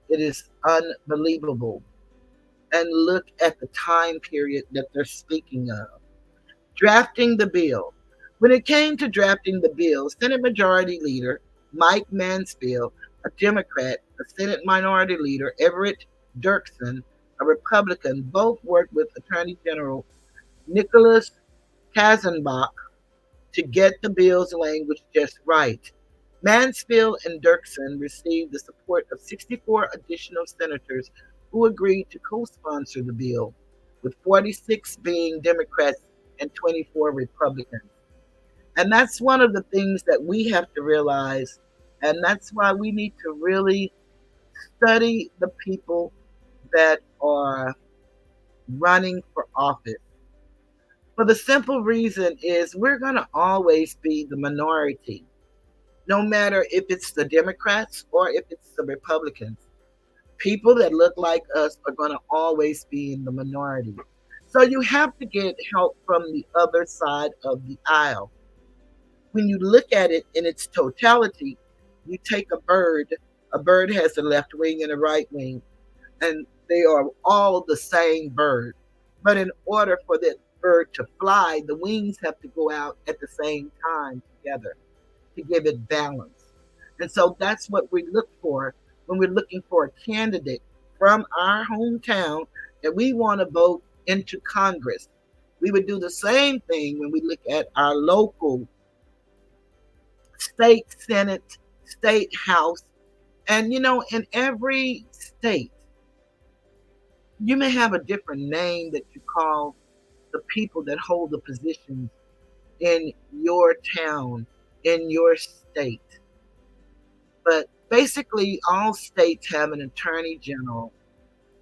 It is unbelievable. And look at the time period that they're speaking of. Drafting the bill. When it came to drafting the bill, Senate Majority Leader Mike Mansfield, a Democrat, a Senate Minority Leader, Everett Dirksen, a Republican, both worked with Attorney General Nicholas Katzenbach to get the bill's language just right. Mansfield and Dirksen received the support of 64 additional senators who agreed to co sponsor the bill, with 46 being Democrats and 24 Republicans. And that's one of the things that we have to realize. And that's why we need to really study the people that are running for office. For the simple reason is we're going to always be the minority, no matter if it's the Democrats or if it's the Republicans. People that look like us are going to always be in the minority. So you have to get help from the other side of the aisle. When you look at it in its totality, you take a bird has a left wing and a right wing, and they are all the same bird. But in order for that bird to fly, the wings have to go out at the same time together to give it balance. And so that's what we look for when we're looking for a candidate from our hometown that we want to vote into Congress. We would do the same thing when we look at our local state senate, state house. And in every state, you may have a different name that you call the people that hold the positions in your town, in your state. But basically, all states have an attorney general.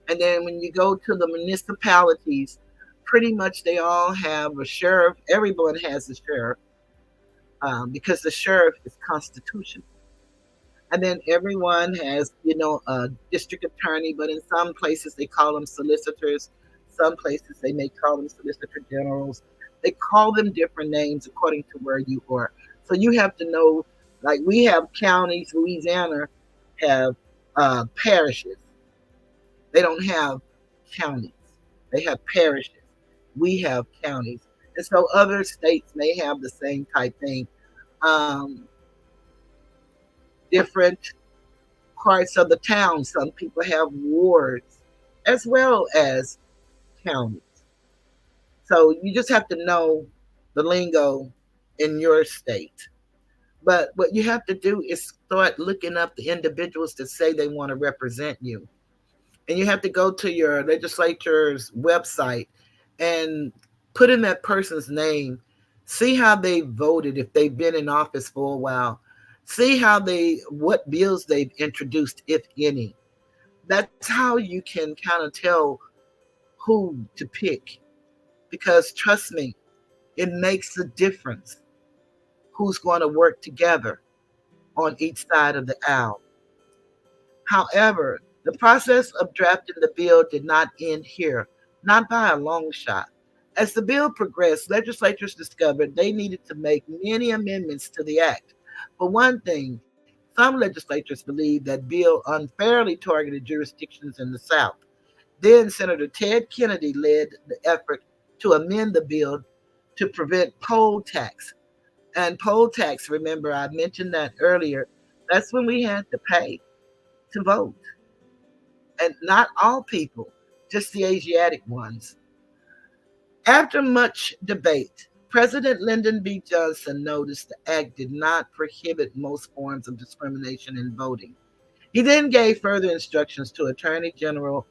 And then when you go to the municipalities, pretty much they all have a sheriff. Everyone has a sheriff because the sheriff is constitutional. And then everyone has, a district attorney, but in some places they call them solicitors. Some places they may call them solicitor generals. They call them different names according to where you are. So you have to know, like we have counties, Louisiana have parishes. They don't have counties. They have parishes. We have counties. And so other states may have the same type thing. Different parts of the town. Some people have wards as well as counties. So you just have to know the lingo in your state. But what you have to do is start looking up the individuals that say they want to represent you. And you have to go to your legislature's website and put in that person's name. See how they voted if they've been in office for a while. See what bills they've introduced, if any. That's how you can kind of tell who to pick. Because trust me, it makes a difference who's going to work together on each side of the aisle. However, the process of drafting the bill did not end here, not by a long shot. As the bill progressed, legislators discovered they needed to make many amendments to the act. For one thing, some legislators believed that bill unfairly targeted jurisdictions in the South. Then Senator Ted Kennedy led the effort to amend the bill to prevent poll tax. And poll tax, remember I mentioned that earlier, that's when we had to pay to vote. And not all people, just the Asiatic ones. After much debate, President Lyndon B. Johnson noticed the act did not prohibit most forms of discrimination in voting. He then gave further instructions to Attorney General,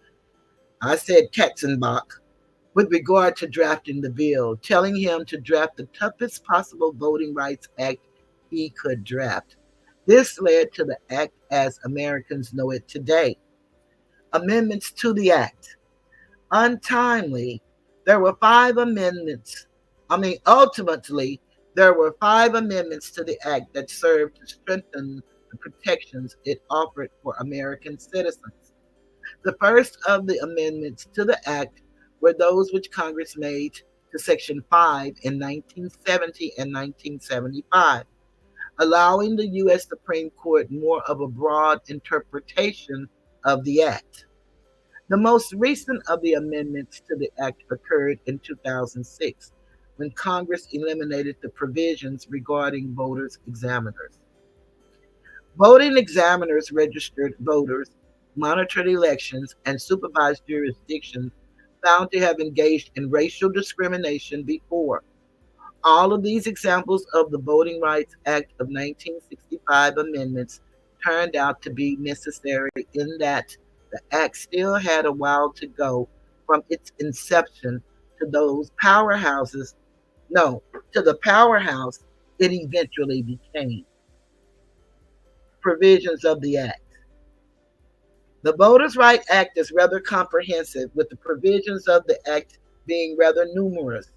I said Katzenbach, with regard to drafting the bill, telling him to draft the toughest possible voting rights act he could draft. This led to the act as Americans know it today. Amendments to the act. Untimely, there were five amendments. Ultimately, there were five amendments to the act that served to strengthen the protections it offered for American citizens. The first of the amendments to the act were those which Congress made to Section 5 in 1970 and 1975, allowing the U.S. Supreme Court more of a broad interpretation of the act. The most recent of the amendments to the act occurred in 2006, when Congress eliminated the provisions regarding voters' examiners. Voting examiners registered voters, monitored elections, and supervised jurisdictions found to have engaged in racial discrimination before. All of these examples of the Voting Rights Act of 1965 amendments turned out to be necessary in that the act still had a while to go from its inception to those powerhouses, no, to the powerhouse it eventually became. Provisions of the act. The Voters' Right Act is rather comprehensive, with the provisions of the act being rather numerous.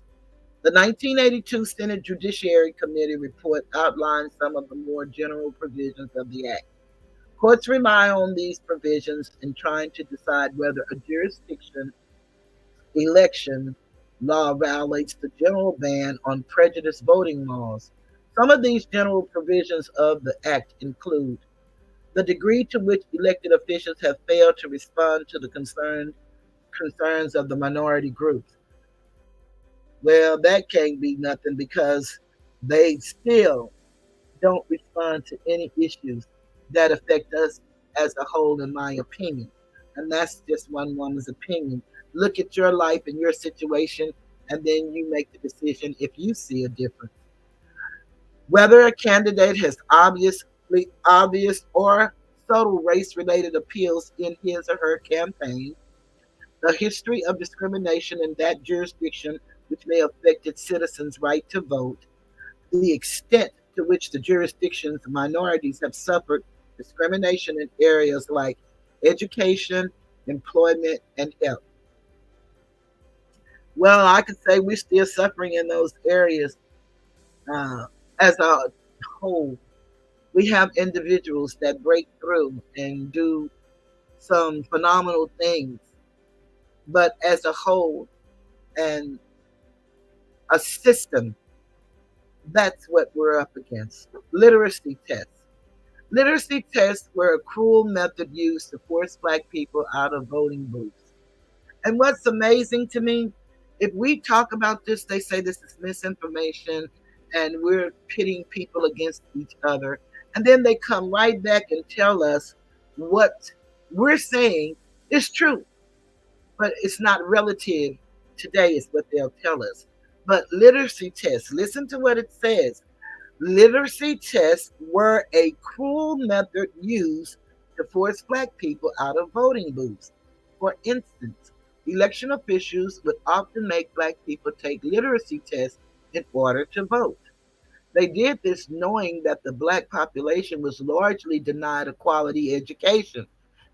The 1982 Senate Judiciary Committee report outlined some of the more general provisions of the Act. Courts rely on these provisions in trying to decide whether a jurisdiction election law violates the general ban on prejudice voting laws. Some of these general provisions of the Act include the degree to which elected officials have failed to respond to the concerns of the minority groups. Well, that can't be nothing because they still don't respond to any issues that affect us as a whole, in my opinion. And that's just one woman's opinion. Look at your life and your situation, and then you make the decision if you see a difference. Whether a candidate has obvious or subtle race related appeals in his or her campaign, the history of discrimination in that jurisdiction which may affect its citizens' right to vote, the extent to which the jurisdiction's minorities have suffered discrimination in areas like education, employment, and health. Well, I could say we're still suffering in those areas uh, as a whole. We have individuals that break through and do some phenomenal things, but as a whole and a system, that's what we're up against. Literacy tests. Literacy tests were a cruel method used to force black people out of voting booths. And what's amazing to me, if we talk about this, they say this is misinformation and we're pitting people against each other. And then they come right back and tell us what we're saying is true, but it's not relative today, is what they'll tell us. But literacy tests, listen to what it says. Literacy tests were a cruel method used to force black people out of voting booths. For instance, election officials would often make black people take literacy tests in order to vote. They did this knowing that the black population was largely denied a quality education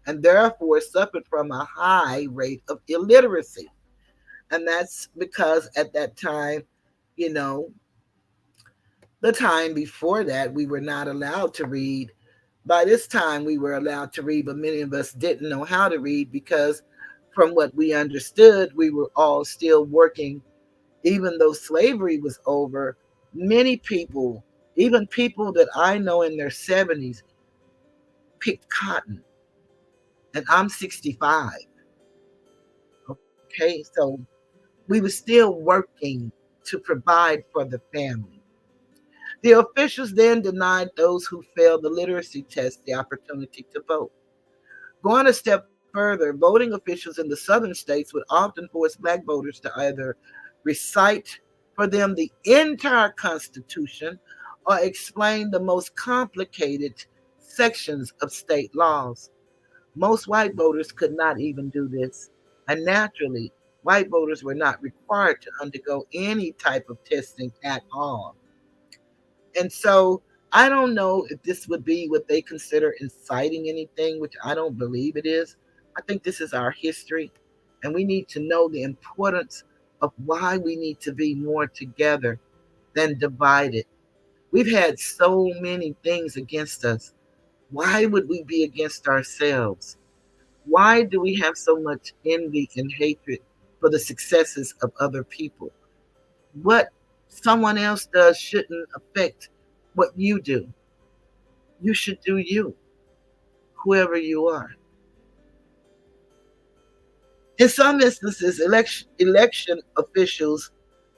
and therefore suffered from a high rate of illiteracy. And that's because at that time, you know, the time before that, we were not allowed to read. By this time, we were allowed to read, but many of us didn't know how to read because, from what we understood, we were all still working. Even though slavery was over, many people, even people that I know in their 70s, picked cotton. And I'm 65. Okay, so we were still working to provide for the family. The officials then denied those who failed the literacy test the opportunity to vote. Going a step further, voting officials in the southern states would often force black voters to either recite for them the entire Constitution or explain the most complicated sections of state laws. Most white voters could not even do this, and naturally, white voters were not required to undergo any type of testing at all. And so I don't know if this would be what they consider inciting anything, which I don't believe it is. I think this is our history, and we need to know the importance of why we need to be more together than divided. We've had so many things against us. Why would we be against ourselves? Why do we have so much envy and hatred for the successes of other people? What someone else does shouldn't affect what you do. You should do you, whoever you are. In some instances, election officials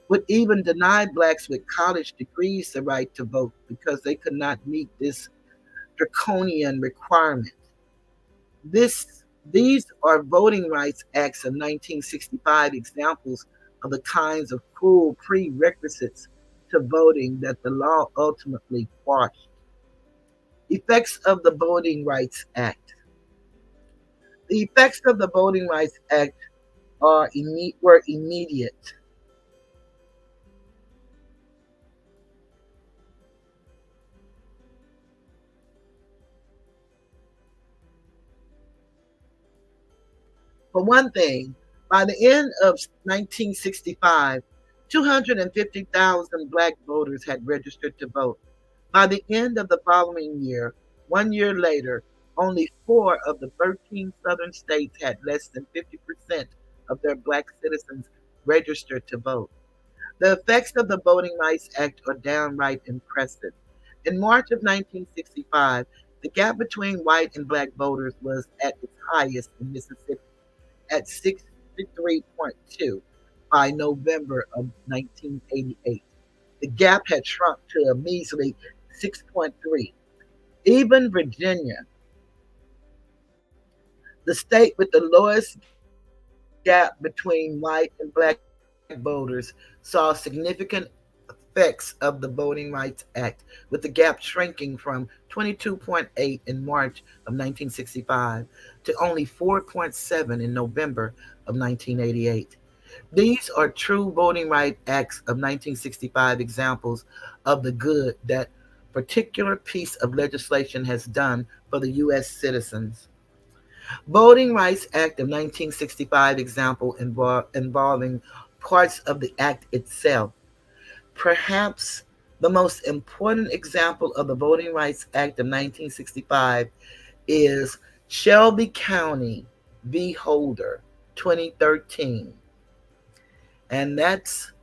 would even deny blacks with college degrees the right to vote because they could not meet this draconian requirement. This, these are Voting Rights Acts of 1965 examples of the kinds of cruel prerequisites to voting that the law ultimately quashed. Effects of the Voting Rights Act. The effects of the Voting Rights Act were immediate. For one thing, by the end of 1965, 250,000 black voters had registered to vote. By the end of the following year, 1 year later, only 4 of the 13 southern states had less than 50% of their black citizens registered to vote. The effects of the Voting Rights Act are downright impressive. In March of 1965, the gap between white and black voters was at its highest in Mississippi at 63.2 by November of 1988. The gap had shrunk to a measly 6.3. Even Virginia, the state with the lowest gap between white and black voters, saw significant effects of the Voting Rights Act, with the gap shrinking from 22.8 in March of 1965 to only 4.7 in November of 1988. These are true Voting Rights Acts of 1965 examples of the good that particular piece of legislation has done for the U.S. citizens. Voting Rights Act of 1965 example involving parts of the act itself. Perhaps the most important example of the Voting Rights Act of 1965 is Shelby County v. Holder, 2013. And that's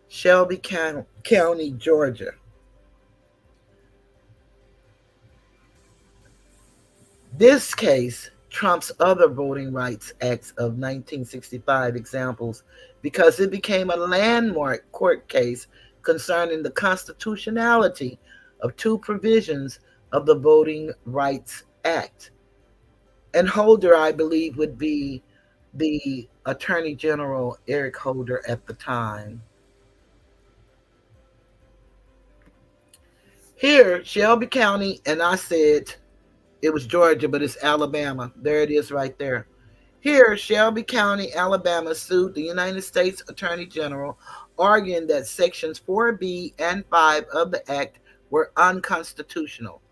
Shelby County, Georgia. This case trumps other Voting Rights Acts of 1965 examples because it became a landmark court case concerning the constitutionality of two provisions of the Voting Rights Act. And Holder, I believe, would be the Attorney General Eric Holder at the time. Here, Shelby County, and I said it was Georgia, but it's Alabama. There it is right there. Here, Shelby County, Alabama sued the United States Attorney General, arguing that Sections 4B and 5 of the Act were unconstitutional.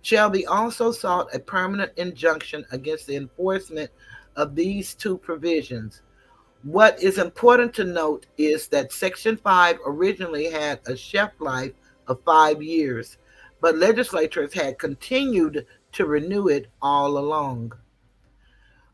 Shelby also sought a permanent injunction against the enforcement of these two provisions. What is important to note is that Section 5 originally had a shelf life of 5 years, but legislators had continued to renew it all along.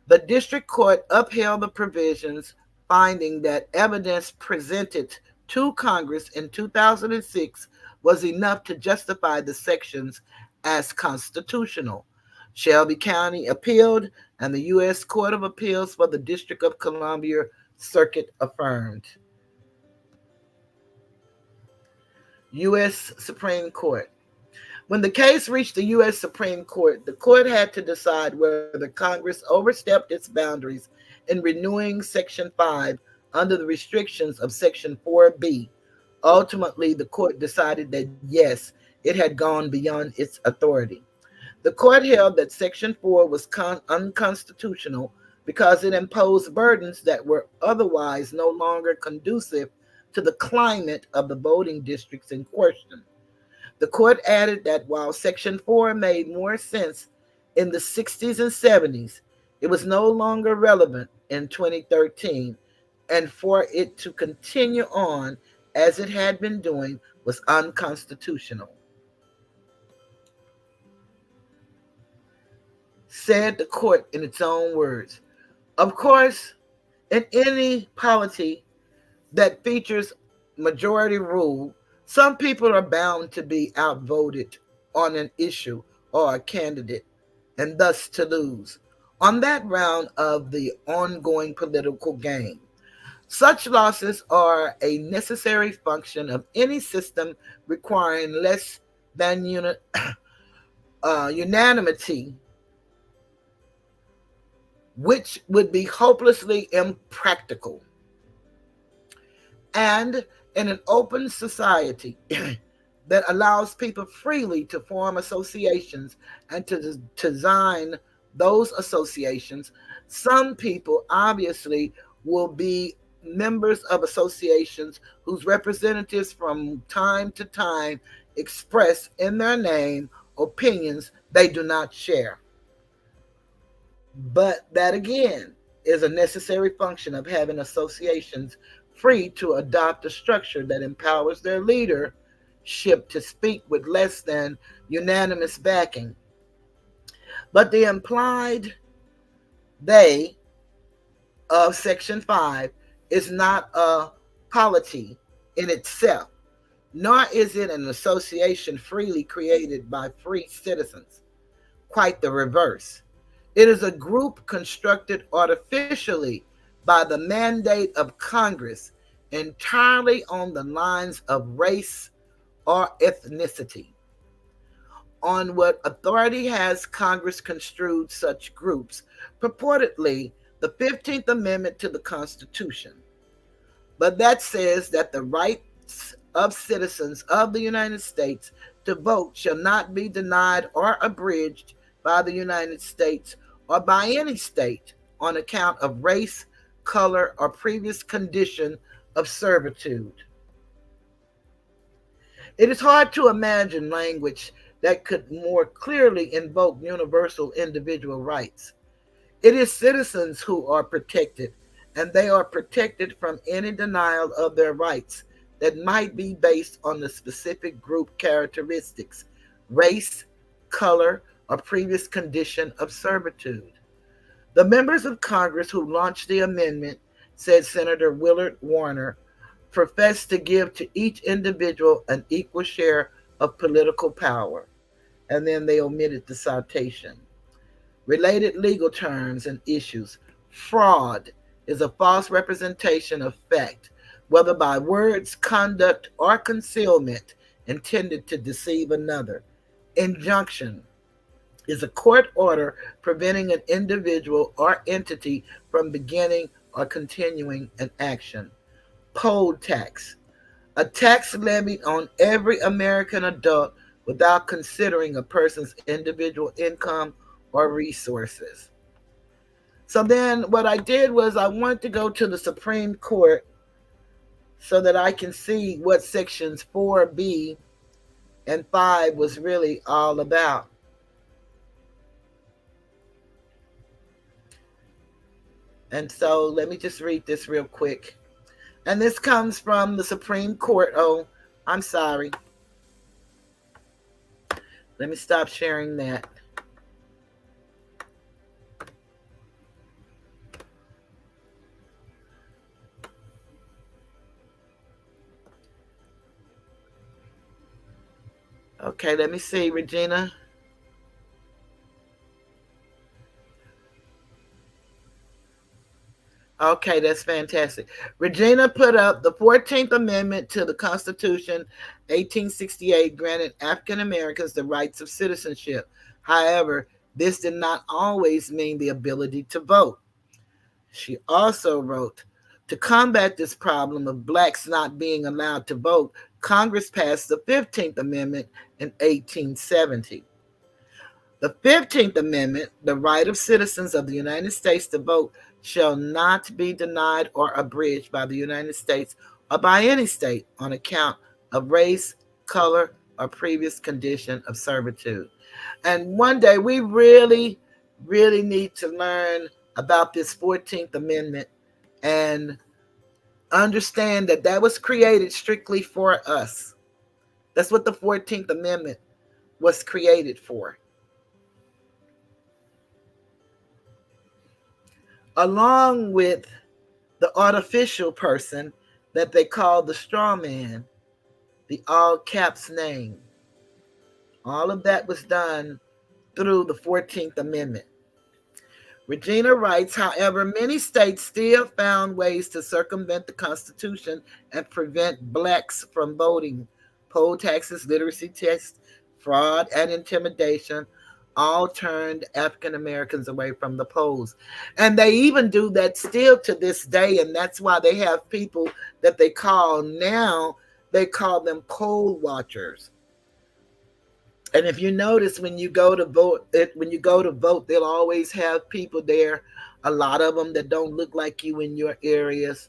The district court upheld the provisions, finding that evidence presented to Congress in 2006 was enough to justify the sections as constitutional. Shelby County appealed, and the U.S. Court of Appeals for the District of Columbia Circuit affirmed. U.S. Supreme Court. When the case reached the U.S. Supreme Court, the court had to decide whether Congress overstepped its boundaries in renewing Section 5 under the restrictions of Section 4B. Ultimately, the court decided that yes, it had gone beyond its authority. The court held that Section 4 was unconstitutional because it imposed burdens that were otherwise no longer conducive to the climate of the voting districts in question. The court added that while Section 4 made more sense in the 60s and 70s, it was no longer relevant in 2013, and for it to continue on as it had been doing was unconstitutional. Said the court in its own words. Of course, in any polity that features majority rule, some people are bound to be outvoted on an issue or a candidate and thus to lose on that round of the ongoing political game. Such losses are a necessary function of any system requiring less than unanimity, which would be hopelessly impractical. And in an open society that allows people freely to form associations and to design those associations, some people obviously will be members of associations whose representatives from time to time express in their name opinions they do not share. But that again is a necessary function of having associations free to adopt a structure that empowers their leadership to speak with less than unanimous backing. But the implied they of Section 5 is not a polity in itself, nor is it an association freely created by free citizens. Quite the reverse. It is a group constructed artificially by the mandate of Congress entirely on the lines of race or ethnicity. On what authority has Congress construed such groups? Purportedly, the 15th Amendment to the Constitution. But that says that the rights of citizens of the United States to vote shall not be denied or abridged by the United States or by any state on account of race, color, or previous condition of servitude. It is hard to imagine language that could more clearly invoke universal individual rights. It is citizens who are protected, and they are protected from any denial of their rights that might be based on the specific group characteristics, race, color, or previous condition of servitude. The members of Congress who launched the amendment, said Senator Willard Warner, professed to give to each individual an equal share of political power. And then they omitted the citation. Related legal terms and issues. Fraud is a false representation of fact, whether by words, conduct, or concealment intended to deceive another. Injunction is a court order preventing an individual or entity from beginning or continuing an action. Poll tax, a tax levied on every American adult without considering a person's individual income or resources. So then what I did was I wanted to go to the Supreme Court so that I can see what sections 4B and 5 was really all about. And so let me just read this real quick. And this comes from the Supreme Court. Oh, I'm sorry. Let me stop sharing that. Okay, let me see, Regina. Okay, that's fantastic. Regina put up the 14th Amendment to the Constitution, 1868, granted African Americans the rights of citizenship. However, this did not always mean the ability to vote. She also wrote, to combat this problem of blacks not being allowed to vote, Congress passed the 15th Amendment in 1870. The 15th Amendment, the right of citizens of the United States to vote, shall not be denied or abridged by the United States or by any state on account of race, color, or previous condition of servitude. And one day we really, really need to learn about this 14th Amendment and understand that that was created strictly for us. That's what the 14th Amendment was created for. Along with the artificial person that they call the straw man, the all caps name. All of that was done through the 14th Amendment. Regina writes, however, many states still found ways to circumvent the Constitution and prevent blacks from voting. Poll taxes, literacy tests, fraud, and intimidation all turned African Americans away from the polls. And they even do that still to this day. And that's why they have people that they call now, they call them poll watchers. And if you notice when you go to vote, they'll always have people there, a lot of them that don't look like you in your areas,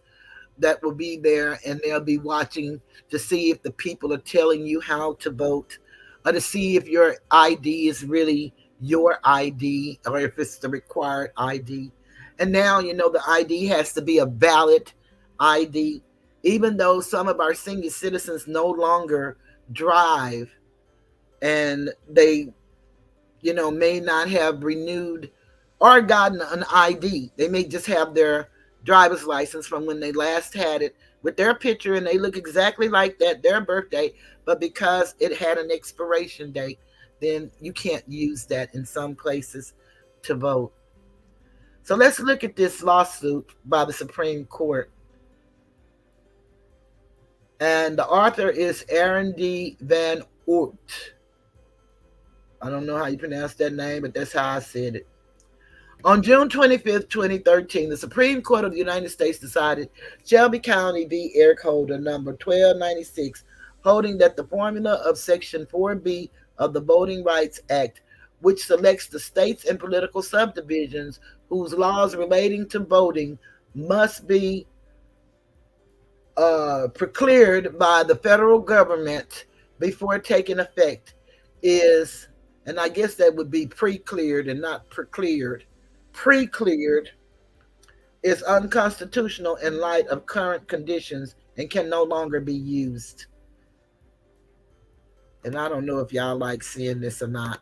that will be there, and they'll be watching to see if the people are telling you how to vote, or to see if your ID is really your ID or if it's the required ID. And now, the ID has to be a valid ID, even though some of our senior citizens no longer drive, and they may not have renewed or gotten an ID. They may just have their driver's license from when they last had it with their picture, and they look exactly like that, their birthday, but because it had an expiration date, then you can't use that in some places to vote. So let's look at this lawsuit by the Supreme Court. And the author is Aaron D. Van Oort. I don't know how you pronounce that name, but that's how I said it. On June 25th, 2013, the Supreme Court of the United States decided Shelby County v. Eric Holder, number 1296, holding that the formula of Section 4B of the Voting Rights Act, which selects the states and political subdivisions whose laws relating to voting must be precleared by the federal government before taking effect, is, and I guess that would be pre-cleared and not precleared, pre-cleared, is unconstitutional in light of current conditions and can no longer be used. And I don't know if y'all like seeing this or not.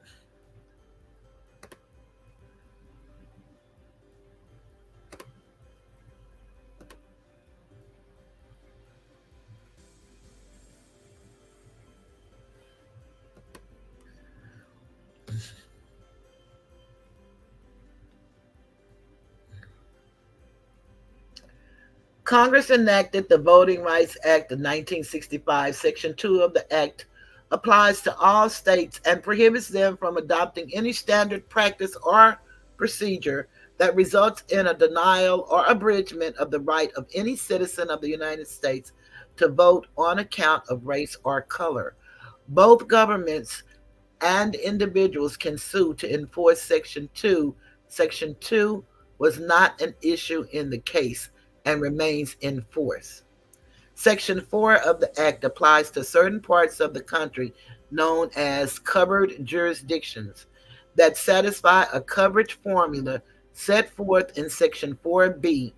Congress enacted the Voting Rights Act of 1965. Section 2 of the Act applies to all states and prohibits them from adopting any standard practice or procedure that results in a denial or abridgment of the right of any citizen of the United States to vote on account of race or color. Both governments and individuals can sue to enforce Section 2. Section 2 was not an issue in the case and remains in force. Section 4 of the Act applies to certain parts of the country known as covered jurisdictions that satisfy a coverage formula set forth in Section 4B.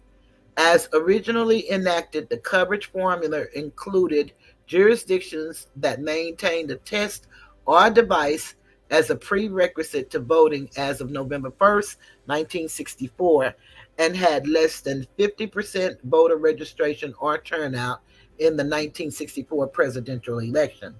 As originally enacted, the coverage formula included jurisdictions that maintained a test or device as a prerequisite to voting as of November 1st, 1964, and had less than 50% voter registration or turnout in the 1964 presidential election.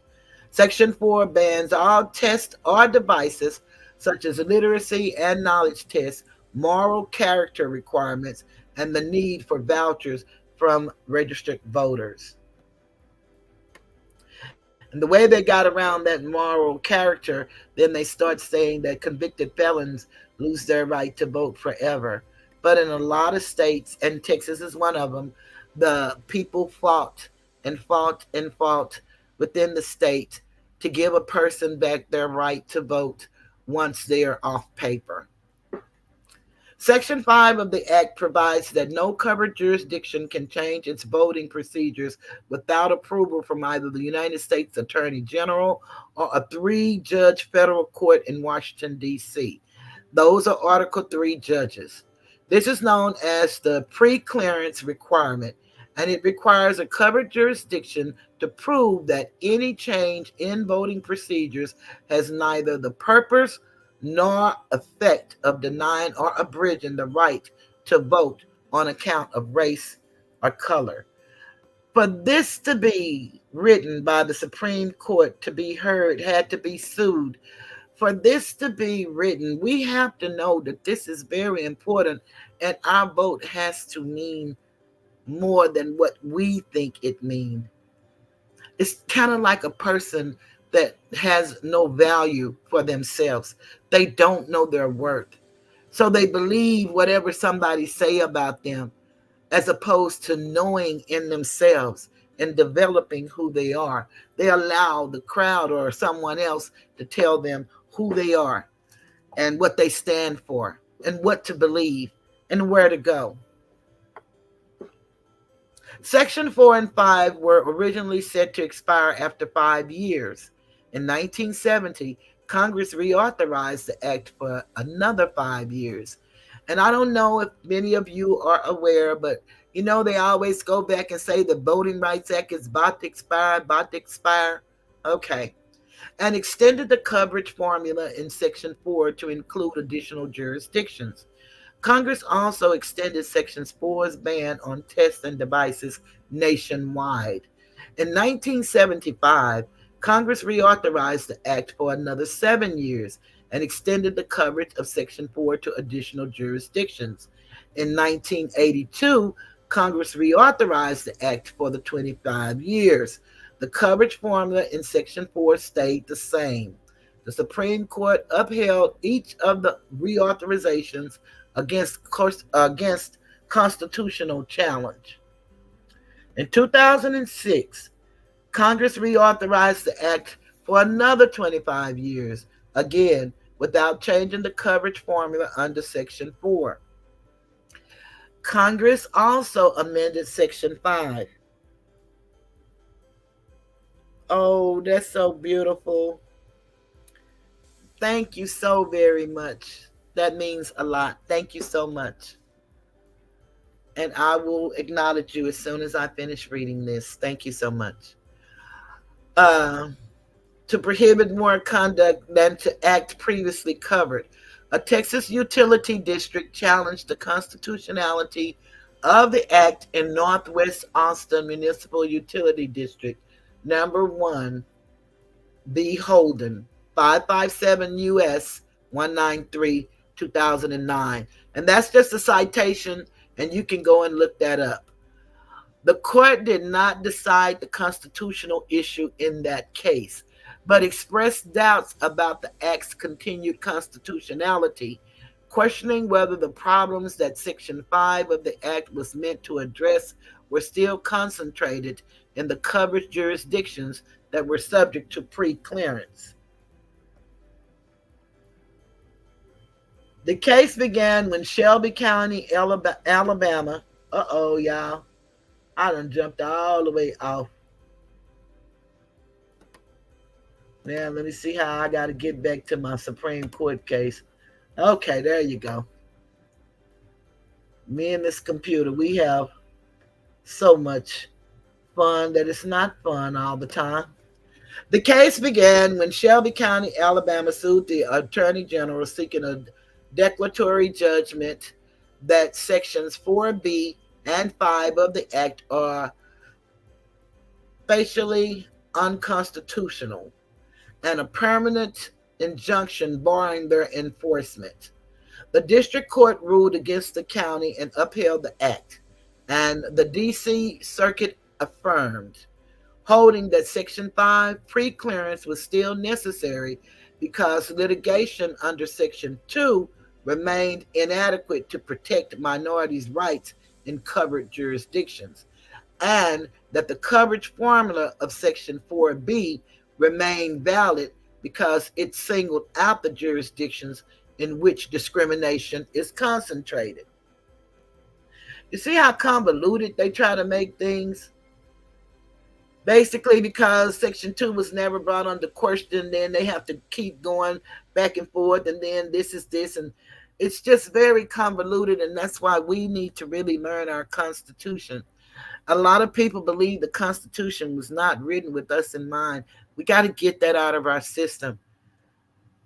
Section 4 bans all tests or devices such as literacy and knowledge tests, moral character requirements, and the need for vouchers from registered voters. And the way they got around that moral character, then they start saying that convicted felons lose their right to vote forever. But in a lot of states, and Texas is one of them, the people fought and fought and fought within the state to give a person back their right to vote once they are off paper. Section 5 of the Act provides that no covered jurisdiction can change its voting procedures without approval from either the United States Attorney General or a 3-judge federal court in Washington, D.C. Those are Article 3 judges. This is known as the pre-clearance requirement, and it requires a covered jurisdiction to prove that any change in voting procedures has neither the purpose nor effect of denying or abridging the right to vote on account of race or color. For this to be written by the Supreme Court to be heard, had to be sued. For this to be written, we have to know that this is very important, and our vote has to mean more than what we think it means. It's kind of like a person that has no value for themselves. They don't know their worth. So they believe whatever somebody say about them, as opposed to knowing in themselves and developing who they are. They allow the crowd or someone else to tell them who they are and what they stand for and what to believe and where to go. Section 4 and 5 were originally set to expire after 5 years. In 1970, Congress reauthorized the act for another 5 years. And I don't know if many of you are aware, but they always go back and say the Voting Rights Act is about to expire, about to expire. Okay. And extended the coverage formula in Section 4 to include additional jurisdictions. Congress also extended Section 4's ban on tests and devices nationwide. In 1975, Congress reauthorized the act for another 7 years and extended the coverage of Section 4 to additional jurisdictions. In 1982, Congress reauthorized the act for the 25 years. The coverage formula in Section 4 stayed the same. The Supreme Court upheld each of the reauthorizations against constitutional challenge. In 2006, Congress reauthorized the act for another 25 years, again, without changing the coverage formula under Section 4. Congress also amended Section 5. Oh, that's so beautiful. Thank you so very much. That means a lot. Thank you so much. And I will acknowledge you as soon as I finish reading this. Thank you so much. To prohibit more conduct than to act previously covered. A Texas utility district challenged the constitutionality of the act in Northwest Austin Municipal Utility District, number 1, B. Holden, 557 U.S. 193, 2009. And that's just a citation, and you can go and look that up. The court did not decide the constitutional issue in that case, but expressed doubts about the act's continued constitutionality, questioning whether the problems that Section 5 of the act was meant to address were still concentrated in the covered jurisdictions that were subject to pre-clearance. The case began when Shelby County, Alabama, y'all, I done jumped all the way off. Now, let me see how I got to get back to my Supreme Court case. Okay, there you go. Me and this computer, we have so much fun that it's not fun all the time. The case began when Shelby County, Alabama sued the Attorney General seeking a declaratory judgment that Sections 4B and 5 of the Act are facially unconstitutional and a permanent injunction barring their enforcement. The district court ruled against the county and upheld the act, and the D.C. Circuit affirmed, holding that Section 5 pre-clearance was still necessary because litigation under Section 2 remained inadequate to protect minorities' rights in covered jurisdictions, and that the coverage formula of Section 4B remained valid because it singled out the jurisdictions in which discrimination is concentrated. You see how convoluted they try to make things? Basically, because Section 2 was never brought under question, then they have to keep going back and forth, and then this is this, and it's just very convoluted, and that's why we need to really learn our Constitution. A lot of people believe the Constitution was not written with us in mind. We got to get that out of our system.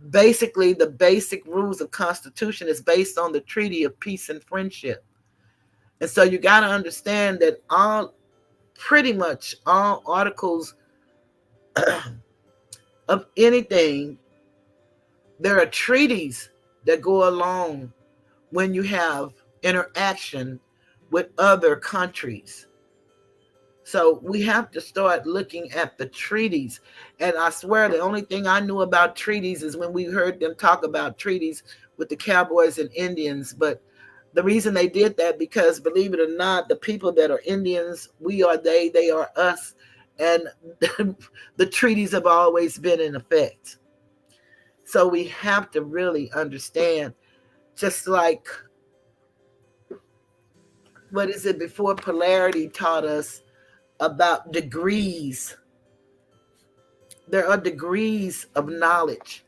Basically, the basic rules of Constitution is based on the Treaty of Peace and Friendship. And so you got to understand that pretty much all articles of anything, there are treaties that go along when you have interaction with other countries. So we have to start looking at the treaties. And I swear the only thing I knew about treaties is when we heard them talk about treaties with the cowboys and Indians. But the reason they did that, because believe it or not, the people that are Indians, we are they are us. And the treaties have always been in effect. So we have to really understand, just like, what is it, before polarity taught us about degrees. There are degrees of knowledge,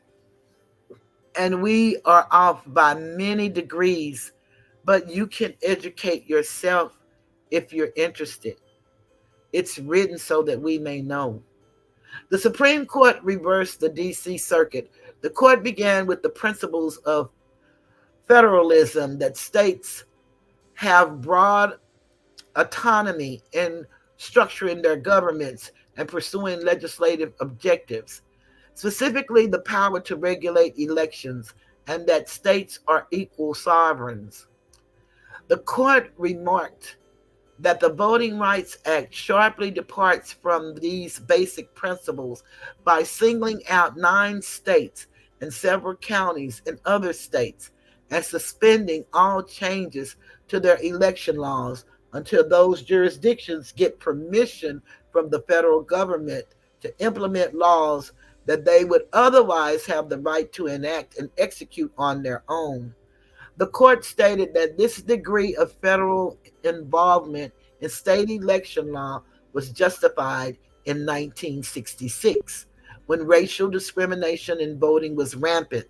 and we are off by many degrees, but you can educate yourself if you're interested. It's written so that we may know. The Supreme Court reversed the D.C. Circuit. The court began with the principles of federalism, that states have broad autonomy in structuring their governments and pursuing legislative objectives, specifically the power to regulate elections, and that states are equal sovereigns. The court remarked that the Voting Rights Act sharply departs from these basic principles by singling out 9 states and several counties in other states and suspending all changes to their election laws until those jurisdictions get permission from the federal government to implement laws that they would otherwise have the right to enact and execute on their own. The court stated that this degree of federal involvement in state election law was justified in 1966, when racial discrimination in voting was rampant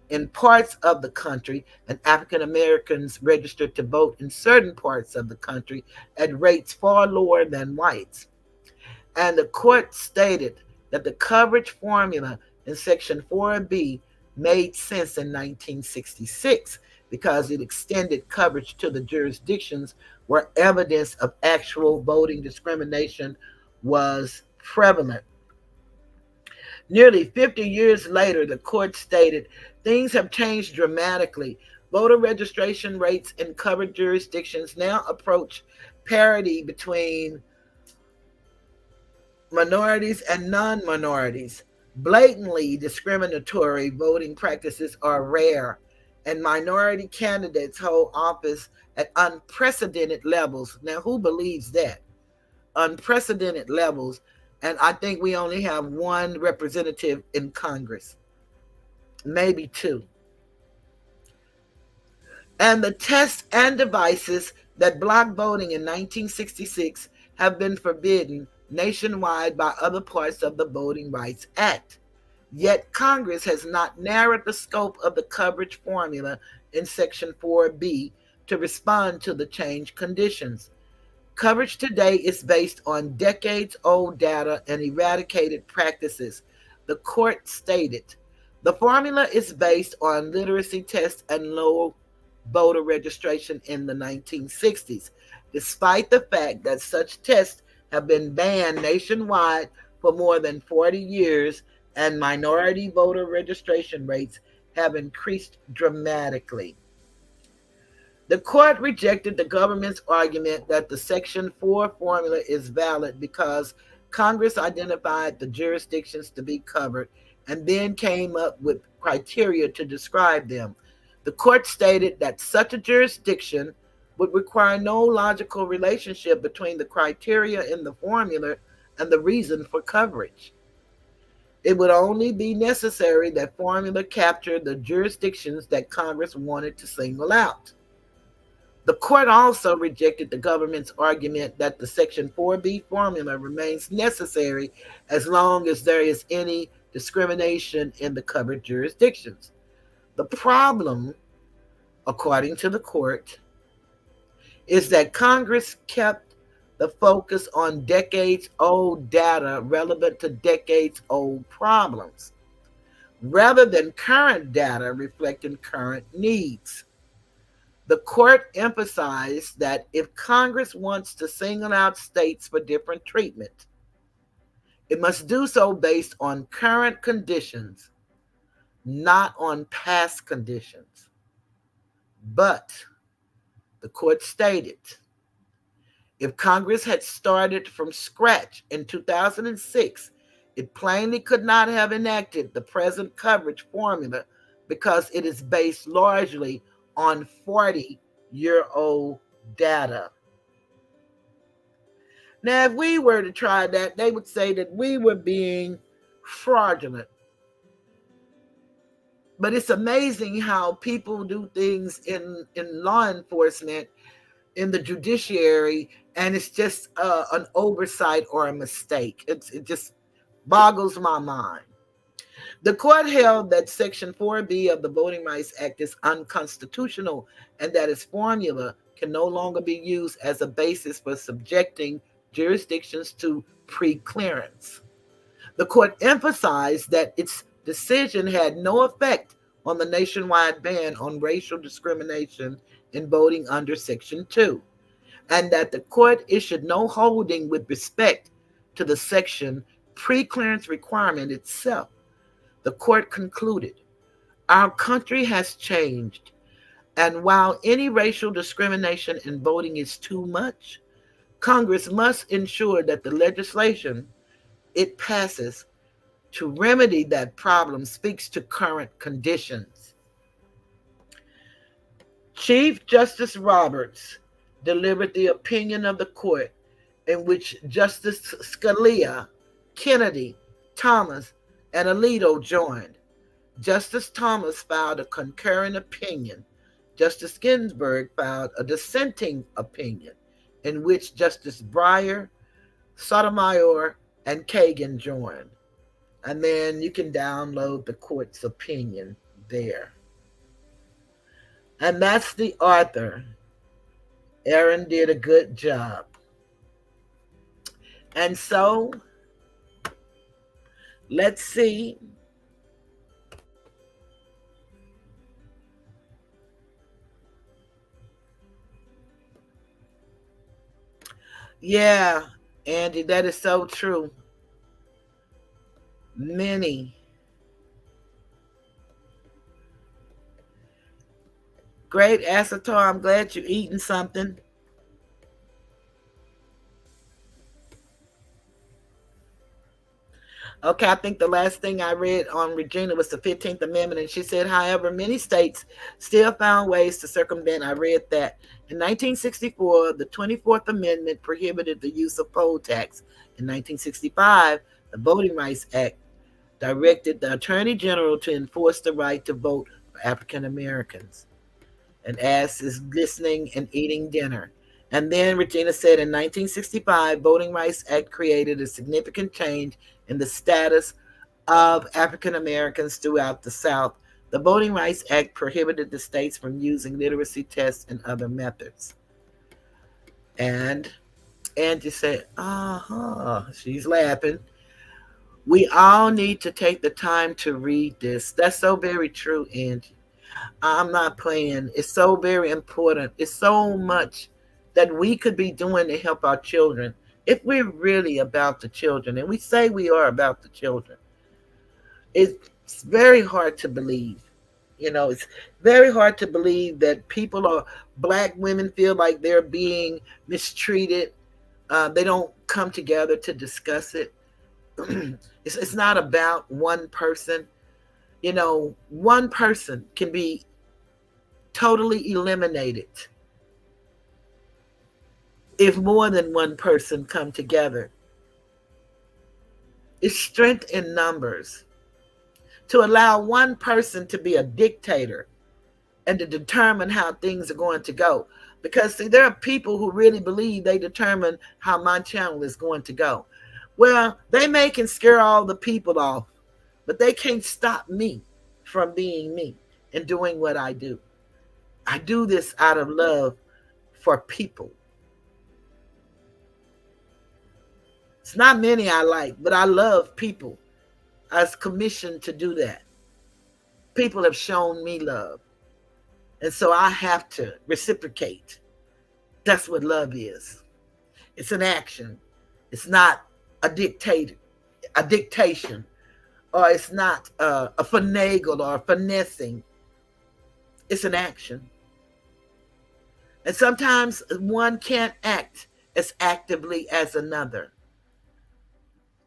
in parts of the country, and African Americans registered to vote in certain parts of the country at rates far lower than whites. And the court stated that the coverage formula in Section 4B made sense in 1966 because it extended coverage to the jurisdictions where evidence of actual voting discrimination was prevalent. Nearly 50 years later, the court stated things have changed dramatically. Voter registration rates in covered jurisdictions now approach parity between minorities and non minorities. Blatantly discriminatory voting practices are rare, and minority candidates hold office at unprecedented levels. Now, who believes that? Unprecedented levels, and I think we only have one representative in Congress, maybe two. And the tests and devices that blocked voting in 1966 have been forbidden nationwide by other parts of the Voting Rights Act. Yet Congress has not narrowed the scope of the coverage formula in Section 4B to respond to the changed conditions. Coverage today is based on decades old data and eradicated practices. The court stated the formula is based on literacy tests and low voter registration in the 1960s, despite the fact that such tests have been banned nationwide for more than 40 years and minority voter registration rates have increased dramatically. The court rejected the government's argument that the Section 4 formula is valid because Congress identified the jurisdictions to be covered and then came up with criteria to describe them. The court stated that such a jurisdiction would require no logical relationship between the criteria in the formula and the reason for coverage. It would only be necessary that formula capture the jurisdictions that Congress wanted to single out. The court also rejected the government's argument that the Section 4B formula remains necessary as long as there is any discrimination in the covered jurisdictions. The problem, according to the court, is that Congress kept the focus on decades-old data relevant to decades-old problems, rather than current data reflecting current needs. The court emphasized that if Congress wants to single out states for different treatment, it must do so based on current conditions, not on past conditions. But the court stated If Congress had started from scratch in 2006, it plainly could not have enacted the present coverage formula because it is based largely on 40-year-old data. Now, if we were to try that, they would say that we were being fraudulent. But it's amazing how people do things in law enforcement, in the judiciary, and it's just an oversight or a mistake. It just boggles my mind. The court held that Section 4B of the Voting Rights Act is unconstitutional and that its formula can no longer be used as a basis for subjecting jurisdictions to preclearance. The court emphasized that its decision had no effect on the nationwide ban on racial discrimination in voting under Section 2, and that the court issued no holding with respect to the section preclearance requirement itself. The court concluded, our country has changed, and while any racial discrimination in voting is too much, Congress must ensure that the legislation it passes to remedy that problem speaks to current conditions. Chief Justice Roberts delivered the opinion of the court in which Justice Scalia, Kennedy, Thomas, and Alito joined. Justice Thomas filed a concurring opinion. Justice Ginsburg filed a dissenting opinion in which Justice Breyer, Sotomayor, and Kagan joined. And then you can download the court's opinion there. And that's the author. Aaron did a good job. And so, let's see. Yeah, Andy, that is so true. Many. Great, Asator. I'm glad you're eating something. Okay, I think the last thing I read on Regina was the 15th Amendment, and she said, however, many states still found ways to circumvent. I read that. In 1964, the 24th Amendment prohibited the use of poll tax. In 1965, the Voting Rights Act directed the Attorney General to enforce the right to vote for African Americans. And Ass is listening and eating dinner. And then Regina said in 1965, Voting Rights Act created a significant change in the status of African Americans throughout the South. The Voting Rights Act prohibited the states from using literacy tests and other methods. And Angie said, she's laughing. We all need to take the time to read this. That's so very true, Angie. I'm not playing. It's so very important. It's so much that we could be doing to help our children if we're really about the children. And we say we are about the children. It's very hard to believe. It's very hard to believe that Black women feel like they're being mistreated. They don't come together to discuss it. It's not about one person. One person can be totally eliminated if more than one person come together. It's strength in numbers. To allow one person to be a dictator and to determine how things are going to go. Because, see, there are people who really believe they determine how my channel is going to go. Well, they can scare all the people off, but they can't stop me from being me and doing what I do. I do this out of love for people. It's not many I like, but I love people. I was commissioned to do that. People have shown me love. And so I have to reciprocate. That's what love is. It's an action. It's not a dictation, or it's not a finagle or a finessing. It's an action. And sometimes one can't act as actively as another.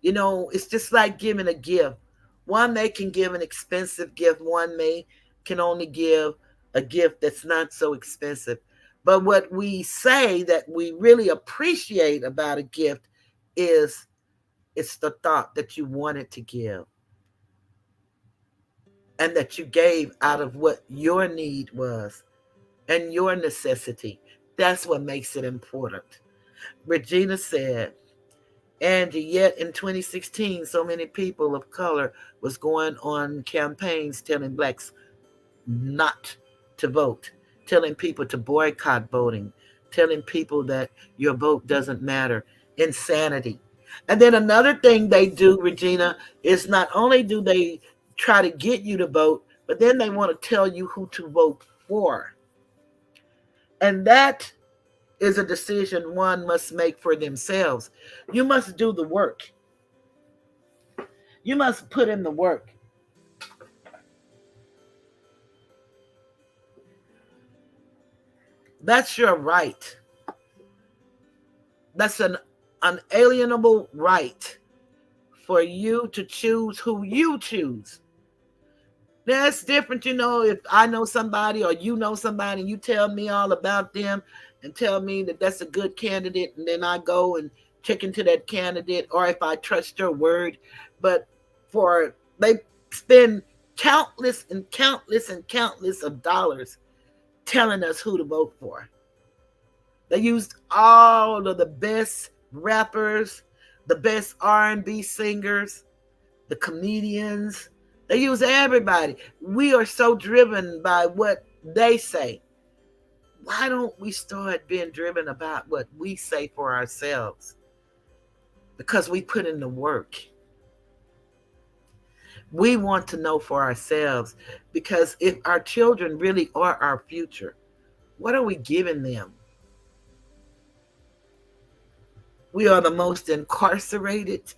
It's just like giving a gift. One may can give an expensive gift, one may can only give a gift that's not so expensive. But what we say that we really appreciate about a gift is it's the thought that you wanted to give and that you gave out of what your need was and your necessity. That's what makes it important. Regina said, and yet in 2016, so many people of color was going on campaigns telling blacks not to vote, telling people to boycott voting, telling people that your vote doesn't matter. Insanity. And then another thing they do, Regina, is not only do they try to get you to vote, but then they want to tell you who to vote for. And that is a decision one must make for themselves. You must do the work. You must put in the work. That's your right. That's an unalienable right for you to choose who you choose. That's different, if I know somebody or you know somebody and you tell me all about them and tell me that that's a good candidate, and then I go and check into that candidate, or if I trust your word. But they spend countless and countless and countless of dollars telling us who to vote for. They used all of the best rappers, the best R&B singers, the comedians. They use everybody. We are so driven by what they say. Why don't we start being driven about what we say for ourselves? Because we put in the work. We want to know for ourselves, because if our children really are our future, what are we giving them? We are the most incarcerated.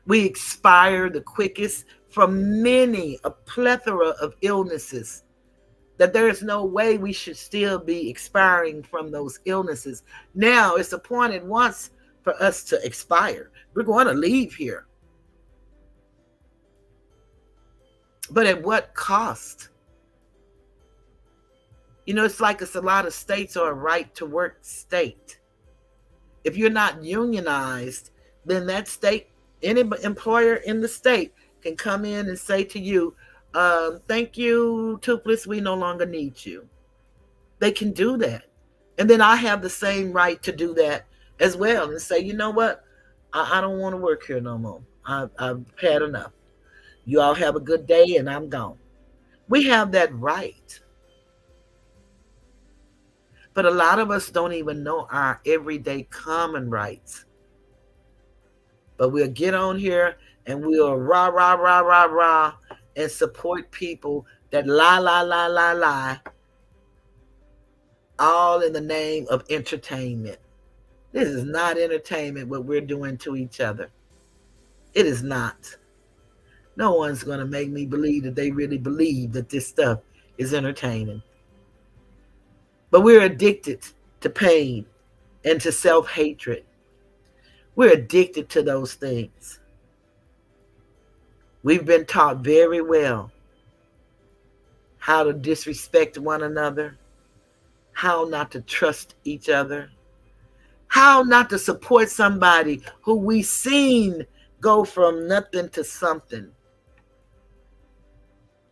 We expire the quickest from a plethora of illnesses, that there is no way we should still be expiring from those illnesses. Now it's appointed once for us to expire. We're going to leave here. But at what cost? It's like a lot of states are a right to work state. If you're not unionized, then that state, any employer in the state can come in and say to you, thank you, Toothless, we no longer need you. They can do that. And then I have the same right to do that as well and say, you know what? I don't want to work here no more. I've had enough. You all have a good day and I'm gone. We have that right. But a lot of us don't even know our everyday common rights. But we'll get on here and we'll rah, rah, rah, rah, rah, and support people that lie, all in the name of entertainment. This is not entertainment, what we're doing to each other. It is not. No one's going to make me believe that they really believe that this stuff is entertaining. But we're addicted to pain and to self-hatred. We're addicted to those things. We've been taught very well how to disrespect one another, how not to trust each other, how not to support somebody who we seen go from nothing to something.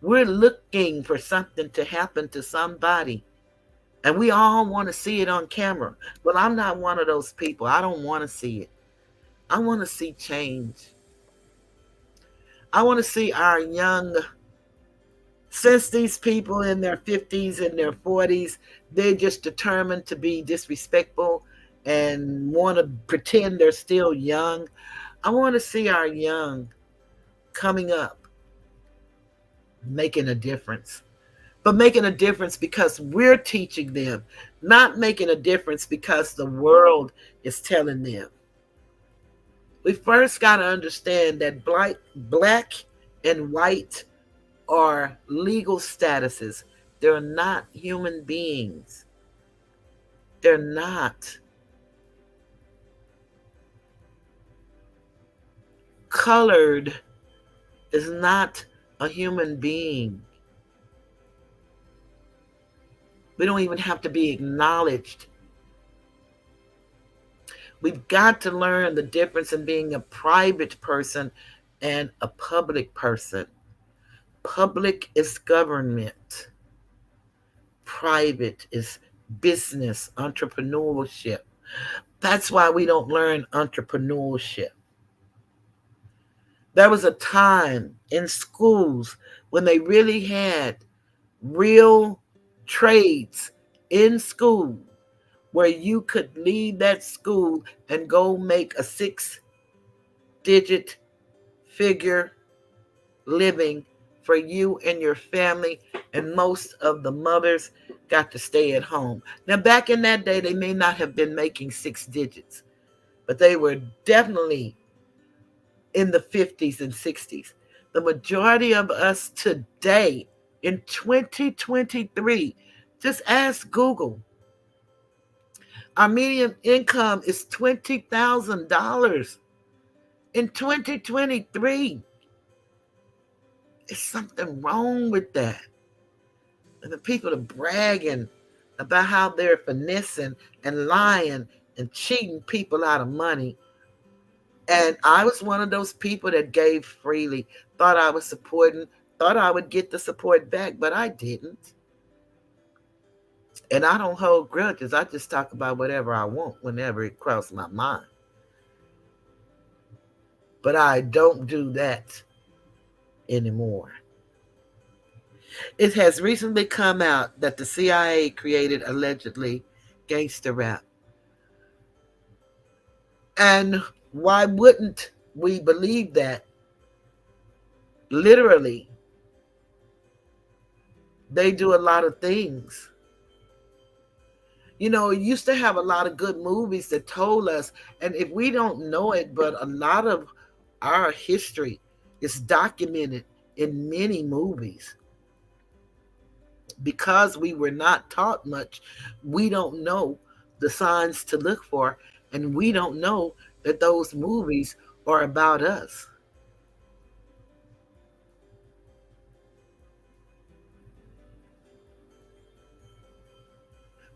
We're looking for something to happen to somebody, and we all want to see it on camera. But I'm not one of those people. I don't want to see it. I want to see change. I want to see our young, since these people in their 50s and their 40s, they're just determined to be disrespectful and want to pretend they're still young. I want to see our young coming up, making a difference. But making a difference because we're teaching them, not making a difference because the world is telling them. We first got to understand that black and white are legal statuses. They're not human beings. They're not. Colored is not a human being. We don't even have to be acknowledged. We've got to learn the difference in being a private person and a public person. Public is government. Private is business, entrepreneurship. That's why we don't learn entrepreneurship. There was a time in schools when they really had real trades in school where you could leave that school and go make a 6-digit figure living for you and your family, and most of the mothers got to stay at home. Now, back in that day, they may not have been making 6 digits, but they were definitely in the 50s and 60s. The majority of us today in 2023, just ask Google. Our median income is $20,000 in 2023. There's something wrong with that. And the people are bragging about how they're finessing and lying and cheating people out of money. And I was one of those people that gave freely, thought I was supporting, thought I would get the support back, but I didn't. And I don't hold grudges. I just talk about whatever I want whenever it crosses my mind. But I don't do that anymore. It has recently come out that the CIA created, allegedly, gangster rap. And why wouldn't we believe that? Literally, they do a lot of things. You know, it used to have a lot of good movies that told us, and if we don't know it, but a lot of our history is documented in many movies. Because we were not taught much, we don't know the signs to look for, and we don't know that those movies are about us.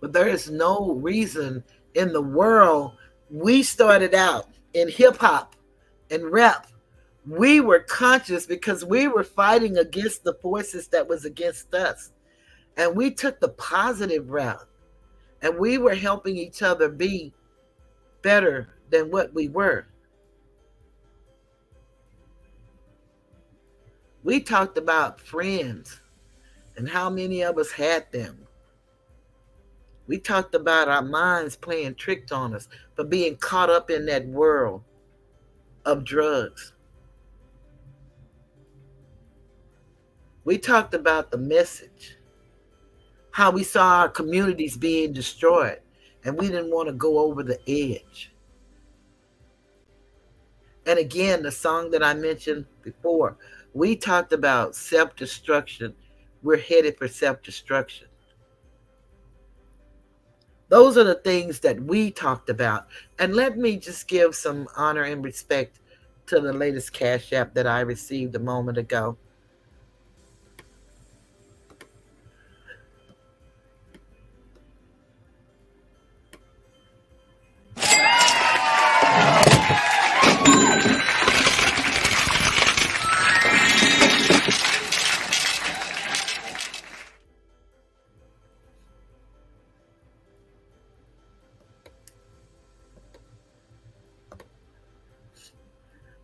But there is no reason in the world. We started out in hip hop and rap. We were conscious because we were fighting against the forces that was against us. And we took the positive route. And we were helping each other be better than what we were. We talked about friends and how many of us had them. We talked about our minds playing tricks on us for being caught up in that world of drugs. We talked about the message, how we saw our communities being destroyed, and we didn't want to go over the edge. And again, the song that I mentioned before, we talked about self-destruction. We're headed for self-destruction. Those are the things that we talked about. And let me just give some honor and respect to the latest Cash App that I received a moment ago.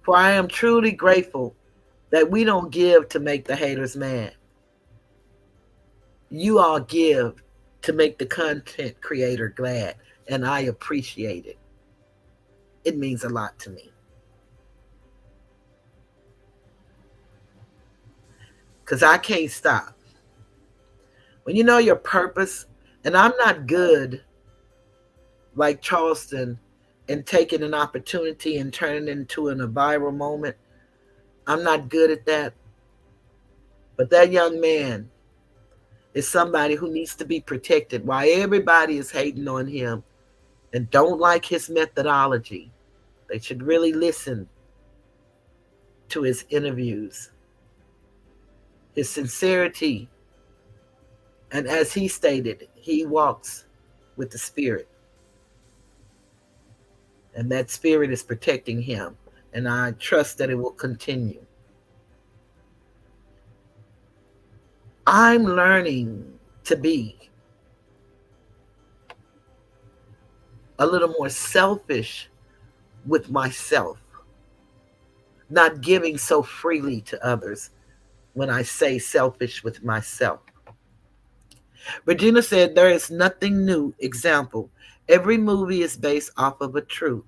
For I am truly grateful that we don't give to make the haters mad. You all give to make the content creator glad, and I appreciate it. It means a lot to me. Because I can't stop. When you know your purpose, and I'm not good like Charleston and taking an opportunity and turning it into a viral moment. I'm not good at that. But that young man is somebody who needs to be protected. While everybody is hating on him and don't like his methodology, they should really listen to his interviews, his sincerity. And as he stated, he walks with the Spirit, and that Spirit is protecting him. And I trust that it will continue. I'm learning to be a little more selfish with myself, not giving so freely to others when I say selfish with myself. Regina said, there is nothing new. Example, every movie is based off of a truth.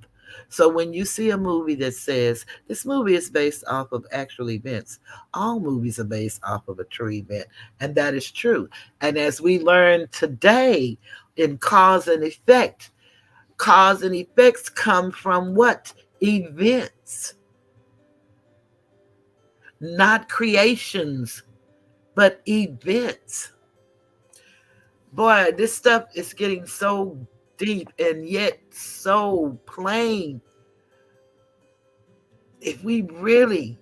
So when you see a movie that says this movie is based off of actual events, all movies are based off of a true event. And that is true. And as we learn today in cause and effects come from what? Events, not creations, but events. Boy, this stuff is getting so deep and yet so plain. If we really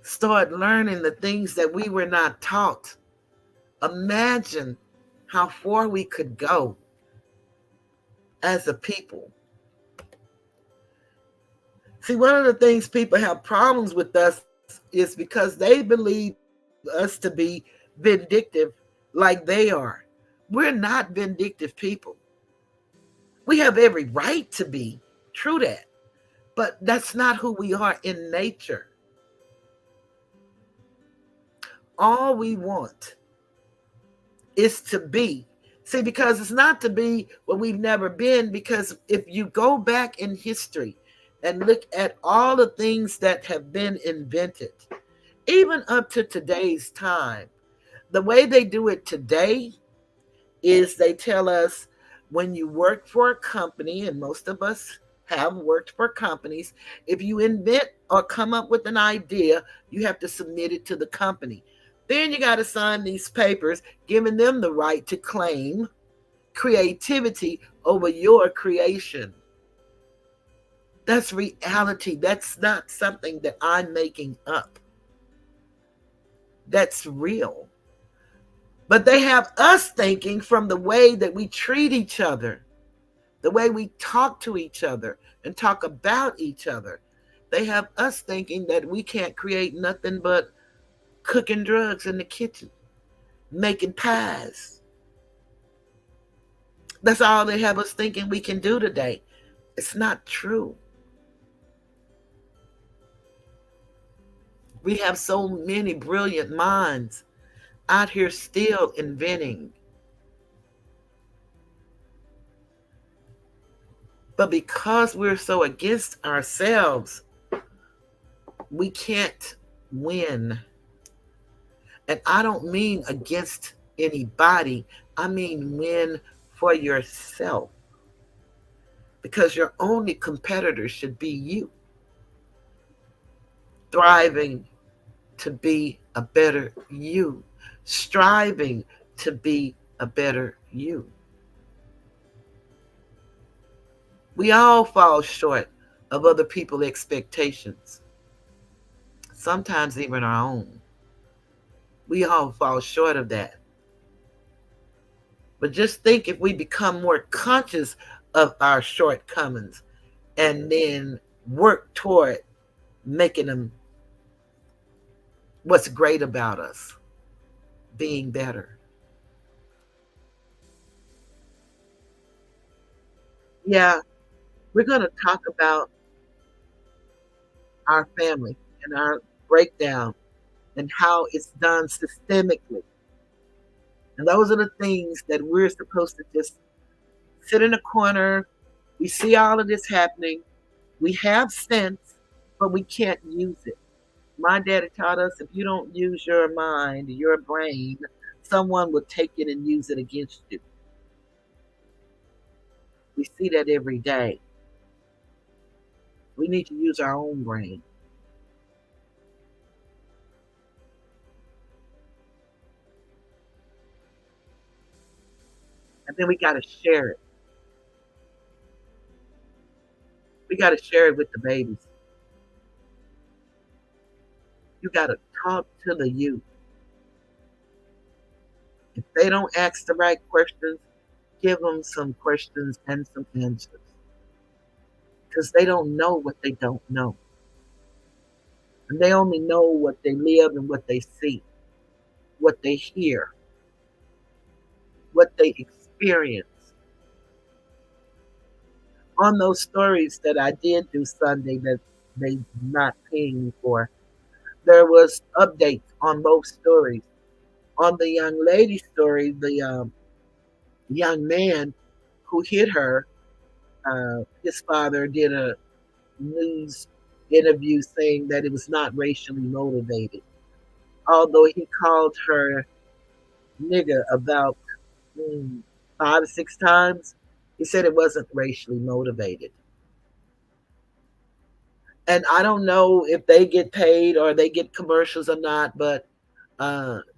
start learning the things that we were not taught, imagine how far we could go as a people. See, one of the things people have problems with us is because they believe us to be vindictive like they are. We're not vindictive people. We have every right to be, true that, but that's not who we are in nature. All we want is to be. See, because it's not to be what we've never been, because if you go back in history and look at all the things that have been invented, even up to today's time, the way they do it today is they tell us when you work for a company, and most of us have worked for companies, if you invent or come up with an idea, you have to submit it to the company. Then you got to sign these papers giving them the right to claim creativity over your creation. That's reality. That's not something that I'm making up. That's real. But they have us thinking from the way that we treat each other, the way we talk to each other and talk about each other. They have us thinking that we can't create nothing but cooking drugs in the kitchen, making pies. That's all they have us thinking we can do today. It's not true. We have so many brilliant minds out here still inventing. But because we're so against ourselves, we can't win. And I don't mean against anybody, I mean win for yourself. Because your only competitor should be you, thriving to be a better you, striving to be a better you. We all fall short of other people's expectations, sometimes even our own. We all fall short of that. But just think if we become more conscious of our shortcomings and then work toward making them what's great about us, being better. Yeah, we're going to talk about our family and our breakdown and how it's done systemically. And those are the things that we're supposed to just sit in a corner. We see all of this happening. We have sense, but we can't use it. My daddy taught us if you don't use your mind, your brain, someone will take it and use it against you. We see that every day. We need to use our own brain. And then we got to share it. We got to share it with the babies. You got to talk to the youth. If they don't ask the right questions, give them some questions and some answers. Because they don't know what they don't know. And they only know what they live and what they see, what they hear, what they experience. On those stories that I did do Sunday that they not paying me for, there was updates on both stories. On the young lady story, the young man who hit her, his father did a news interview saying that it was not racially motivated. Although he called her nigger about 5 or 6 times, he said it wasn't racially motivated. And I don't know if they get paid or they get commercials or not, but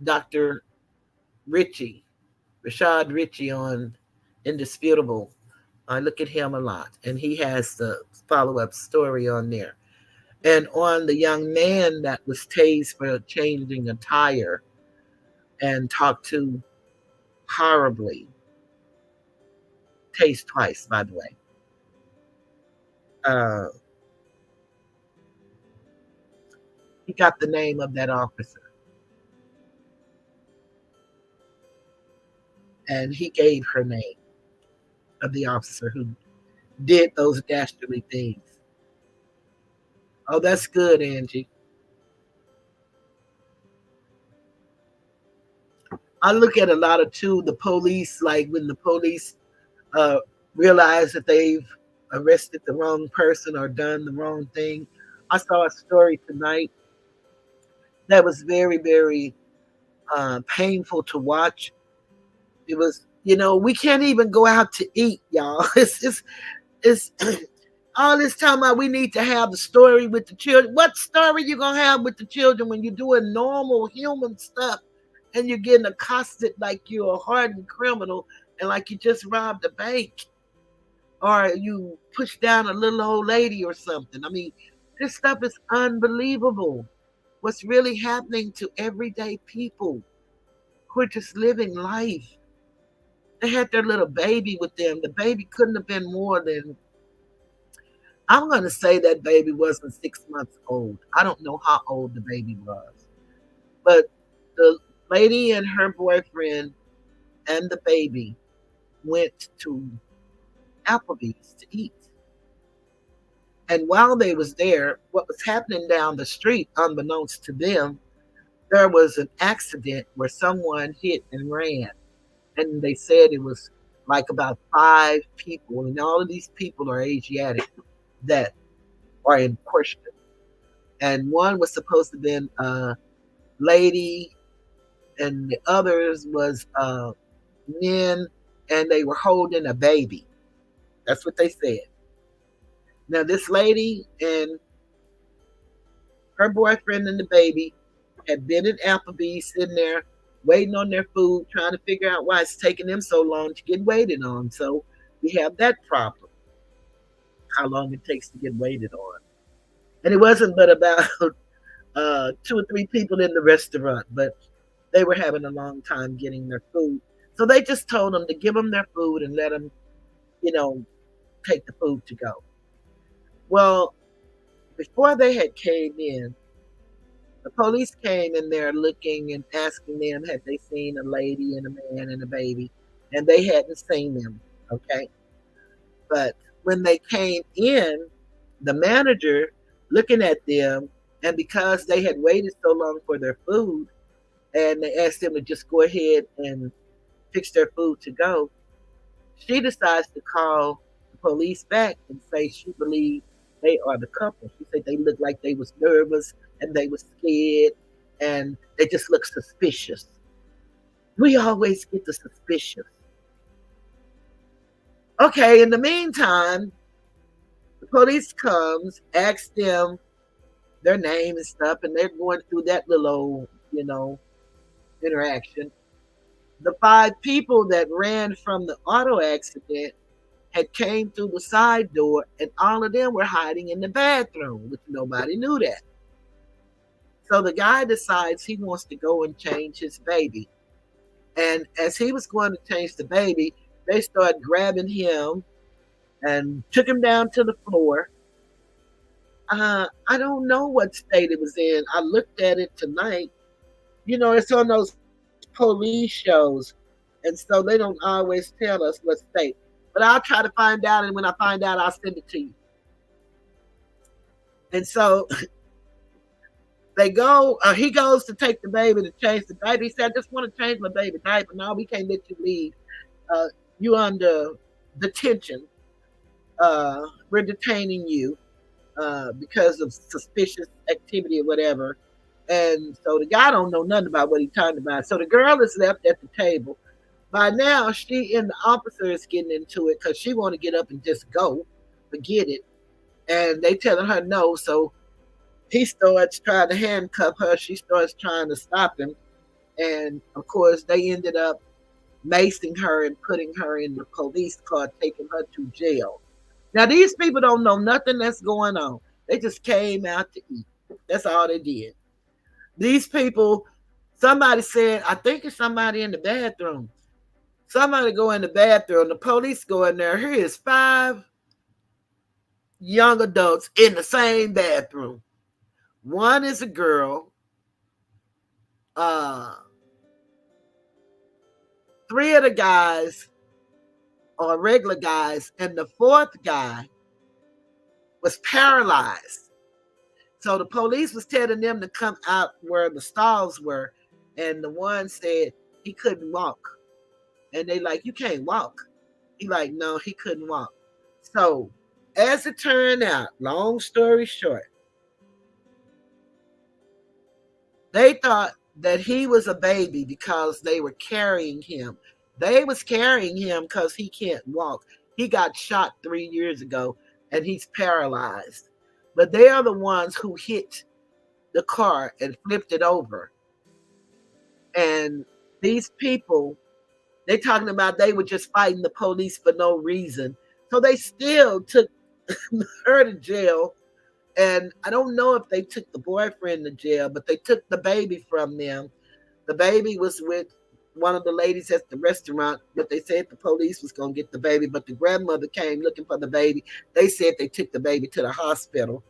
Dr. Ritchie, Rashad Ritchie on Indisputable, I look at him a lot, and he has the follow up story on there. And on the young man that was tased for changing a tire and talked to horribly, tased twice, by the way. Uh, he got the name of that officer, and he gave her name of the officer who did those dastardly things. Oh, that's good, Angie. I look at a lot of too the police, like when the police uh, realize that they've arrested the wrong person or done the wrong thing. I saw a story tonight that was very, very painful to watch. It was, we can't even go out to eat, y'all. It's all this time about we need to have the story with the children. What story you gonna have with the children when you're doing normal human stuff and you're getting accosted like you're a hardened criminal and like you just robbed a bank or you pushed down a little old lady or something? I mean, this stuff is unbelievable. What's really happening to everyday people who are just living life? They had their little baby with them. The baby couldn't have been more than, I'm going to say that baby wasn't 6 months old. I don't know how old the baby was. But the lady and her boyfriend and the baby went to Applebee's to eat. And while they was there, what was happening down the street, unbeknownst to them, there was an accident where someone hit and ran. And they said it was like about 5 people. And all of these people are Asiatic that are in question. And one was supposed to have been a lady, and the others was men, and they were holding a baby. That's what they said. Now, this lady and her boyfriend and the baby had been at Applebee's sitting there waiting on their food, trying to figure out why it's taking them so long to get waited on. So we have that problem, how long it takes to get waited on. And it wasn't but about 2 or 3 people in the restaurant, but they were having a long time getting their food. So they just told them to give them their food and let them, you know, take the food to go. Well, before they had came in, the police came in there looking and asking them had they seen a lady and a man and a baby, and they hadn't seen them. Okay, but when they came in, the manager looking at them, and because they had waited so long for their food, and they asked them to just go ahead and fix their food to go, she decides to call the police back and say she believed they are the couple. She said they looked like they was nervous and they was scared and they just looked suspicious. We always get the suspicious. Okay, in the meantime, the police comes, asks them their name and stuff, and they're going through that little old, interaction. The five people that ran from the auto accident had came through the side door, and all of them were hiding in the bathroom, which nobody knew that. So the guy decides he wants to go and change his baby. And as he was going to change the baby, they started grabbing him and took him down to the floor. I don't know what state it was in. I looked at it tonight. You know, it's on those police shows, and so they don't always tell us what state. But I'll try to find out, and when I find out, I'll send it to you. And so they go. He goes to take the baby to change the diaper. He said, "I just want to change my baby diaper. No, we can't let you leave. You under detention. We're detaining you because of suspicious activity or whatever." And so the guy don't know nothing about what he's talking about. So the girl is left at the table. By now, she and the officer is getting into it because she want to get up and just go, forget it. And they telling her no. So he starts trying to handcuff her. She starts trying to stop him. And of course, they ended up macing her and putting her in the police car, taking her to jail. Now, these people don't know nothing that's going on. They just came out to eat. That's all they did. These people, somebody said, I think it's somebody in the bathroom. Somebody go in the bathroom. The police go in there. Here is five young adults in the same bathroom. One is a girl. Uh, three of the guys are regular guys, and the fourth guy was paralyzed. So the police was telling them to come out where the stalls were, and the one said he couldn't walk. And they like, you can't walk. He like, no, he couldn't walk. So as it turned out, long story short, they thought that he was a baby because they were carrying him. They was carrying him because he can't walk. He got shot 3 years ago and he's paralyzed. But they are the ones who hit the car and flipped it over. And these people, they talking about they were just fighting the police for no reason. So they still took her to jail. And I don't know if they took the boyfriend to jail, but they took the baby from them. The baby was with one of the ladies at the restaurant, but they said the police was going to get the baby. But the grandmother came looking for the baby. They said they took the baby to the hospital.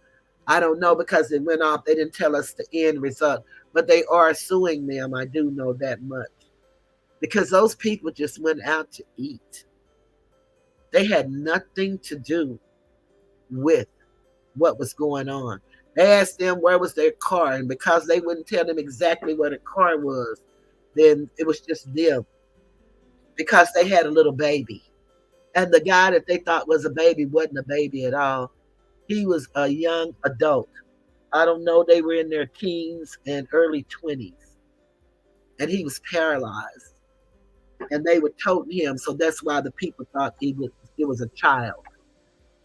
I don't know because it went off. They didn't tell us the end result, but they are suing them. I do know that much because those people just went out to eat. They had nothing to do with what was going on. They asked them where was their car, and because they wouldn't tell them exactly where the car was, then it was just them because they had a little baby. And the guy that they thought was a baby wasn't a baby at all. He was a young adult. I don't know, they were in their teens and early 20s. And he was paralyzed. And they were toting him, so that's why the people thought it was a child.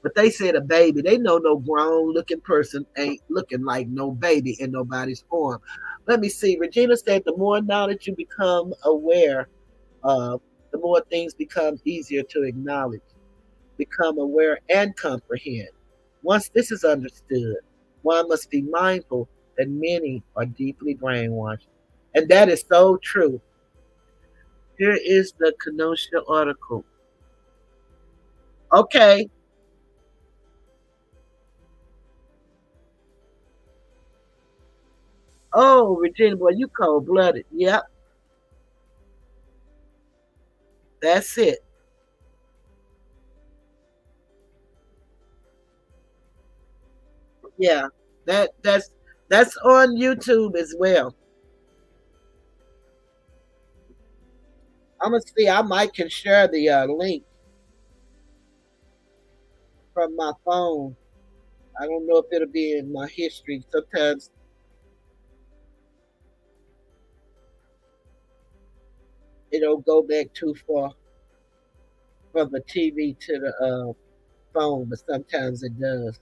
But they said a baby. They know no grown looking person ain't looking like no baby in nobody's form. Let me see. Regina said the more knowledge you become aware of, the more things become easier to acknowledge, become aware, and comprehend. Once this is understood, one must be mindful that many are deeply brainwashed. And that is so true. Here is the Kenosha article. Okay. Oh, Regina, boy, you cold blooded. Yep, that's it. Yeah, that's on YouTube as well. I'm gonna see. I might can share the link from my phone. I don't know if it'll be in my history. Sometimes it'll go back too far from the TV to the phone, but sometimes it does.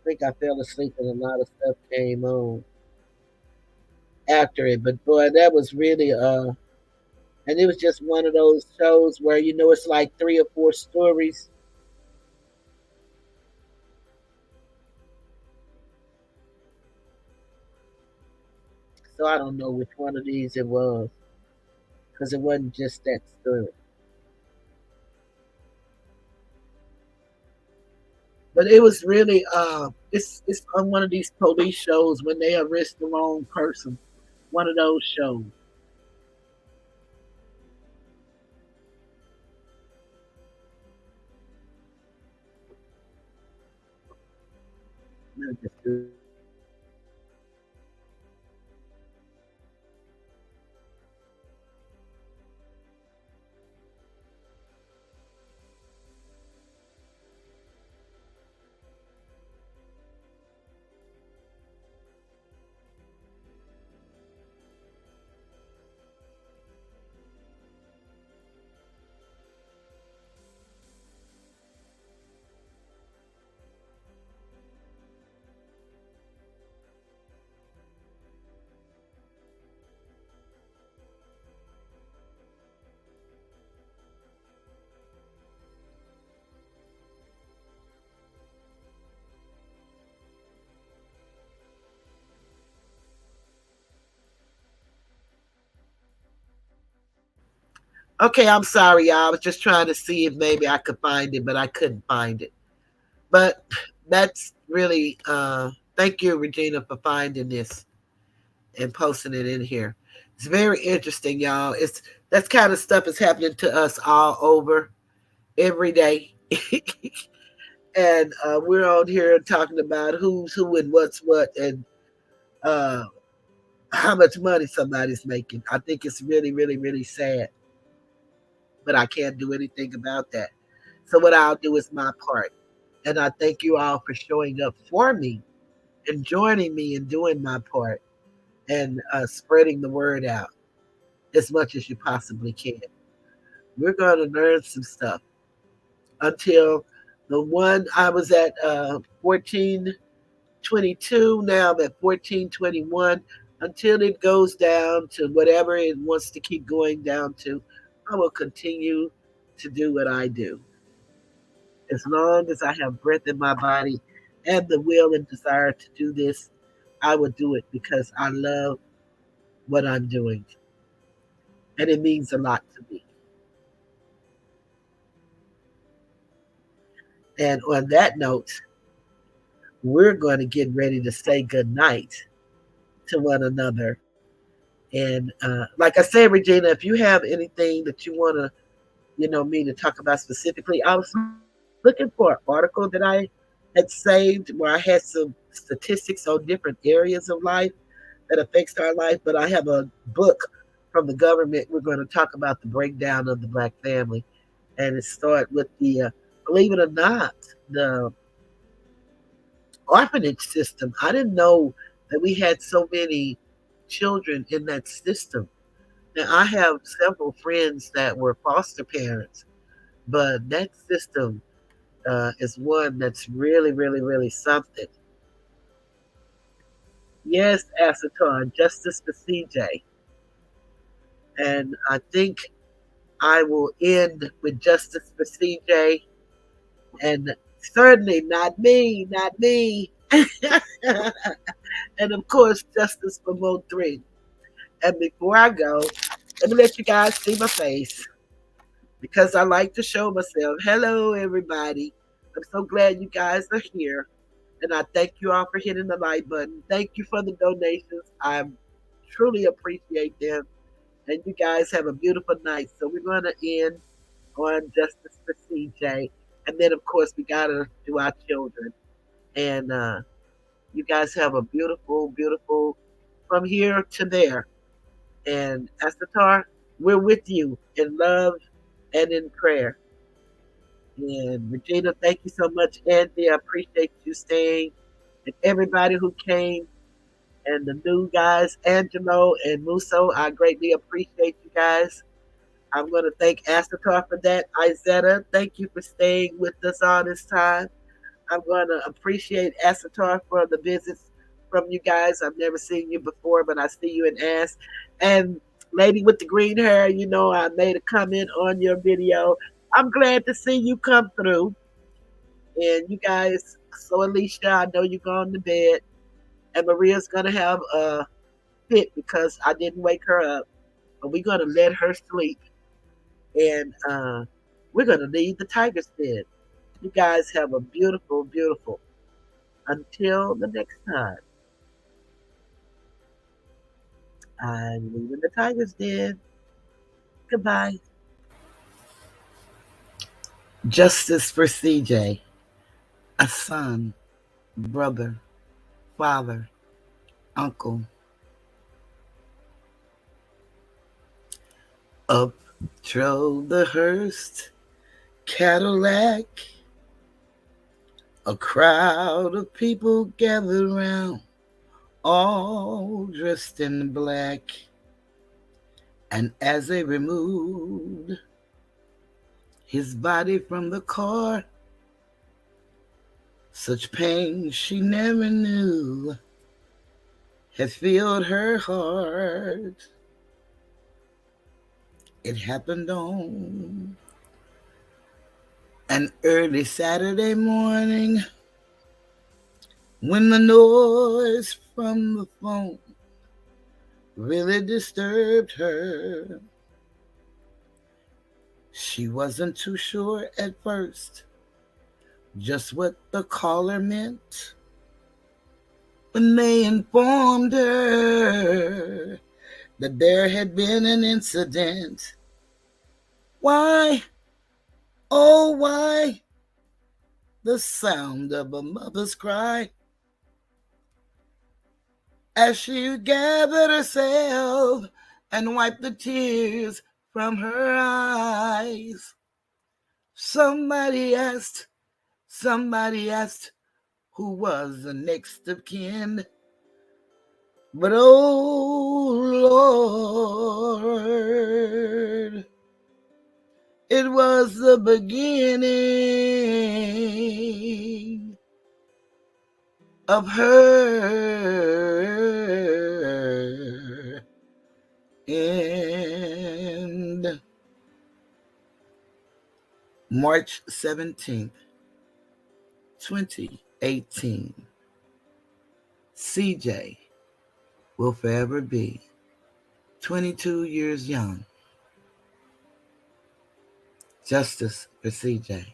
think I fell asleep and a lot of stuff came on after it. But boy, that was really and it was just one of those shows where it's like three or four stories. So I don't know which one of these it was because it wasn't just that story. But it was really it's on one of these police shows when they arrest the wrong person. One of those shows. Okay, I'm sorry, y'all. I was just trying to see if maybe I could find it, but I couldn't find it. But that's really thank you, Regina, for finding this and posting it in here. It's very interesting, y'all. It's That kind of stuff is happening to us all over every day. And we're on here talking about who's who and what's what and uh, how much money somebody's making. I think it's really, really, really sad, but I can't do anything about that. So what I'll do is my part. And I thank you all for showing up for me and joining me in doing my part and spreading the word out as much as you possibly can. We're going to learn some stuff until the one I was at 1422, now I'm at 1421, until it goes down to whatever it wants to keep going down to. I will continue to do what I do. As long as I have breath in my body and the will and desire to do this, I will do it because I love what I'm doing. And it means a lot to me. And on that note, we're going to get ready to say good night to one another. And like I said, Regina, if you have anything that you want to, me to talk about specifically, I was looking for an article that I had saved where I had some statistics on different areas of life that affects our life. But I have a book from the government. We're going to talk about the breakdown of the Black family, and it started with the believe it or not, the orphanage system. I didn't know that we had so many children in that system. Now, I have several friends that were foster parents, but that system is one that's really, really, really something. Yes, Asaton, justice for CJ. And I think I will end with justice for CJ and certainly not me, not me. And of course, justice for Mo 3. And before I go, let me let you guys see my face because I like to show myself. Hello, everybody. I'm so glad you guys are here. And I thank you all for hitting the like button. Thank you for the donations. I truly appreciate them. And you guys have a beautiful night. So we're going to end on Justice for CJ. And then, of course, we got to do our children. And you guys have a beautiful, beautiful from here to there. And Astatar, we're with you in love and in prayer. And Regina, thank you so much. Andy, I appreciate you staying. And everybody who came and the new guys, Angelo and Muso, I greatly appreciate you guys. I'm going to thank Astatar for that. Izetta, thank you for staying with us all this time. I'm going to appreciate Asatar for the visits from you guys. I've never seen you before, but I see you and ask. And lady with the green hair, you know, I made a comment on your video. I'm glad to see you come through. And you guys, so Alicia, I know you're going to bed. And Maria's going to have a fit because I didn't wake her up. But we're going to let her sleep. And we're going to leave the Tiger's Den. You guys have a beautiful, beautiful. Until the next time, I'm leaving the Tiger's Den. Goodbye. Justice for CJ, a son, brother, father, uncle. Up drove the hearse Cadillac. A crowd of people gathered round, all dressed in black. And as they removed his body from the car, such pain she never knew had filled her heart. It happened on an early Saturday morning when the noise from the phone really disturbed her. She wasn't too sure at first just what the caller meant when they informed her that there had been an incident. Why, oh why, the sound of a mother's cry as she gathered herself and wiped the tears from her eyes. Somebody asked who was the next of kin. But oh Lord, it was the beginning of her end. March 17th, 2018. CJ will forever be 22 years young. Justice for CJ.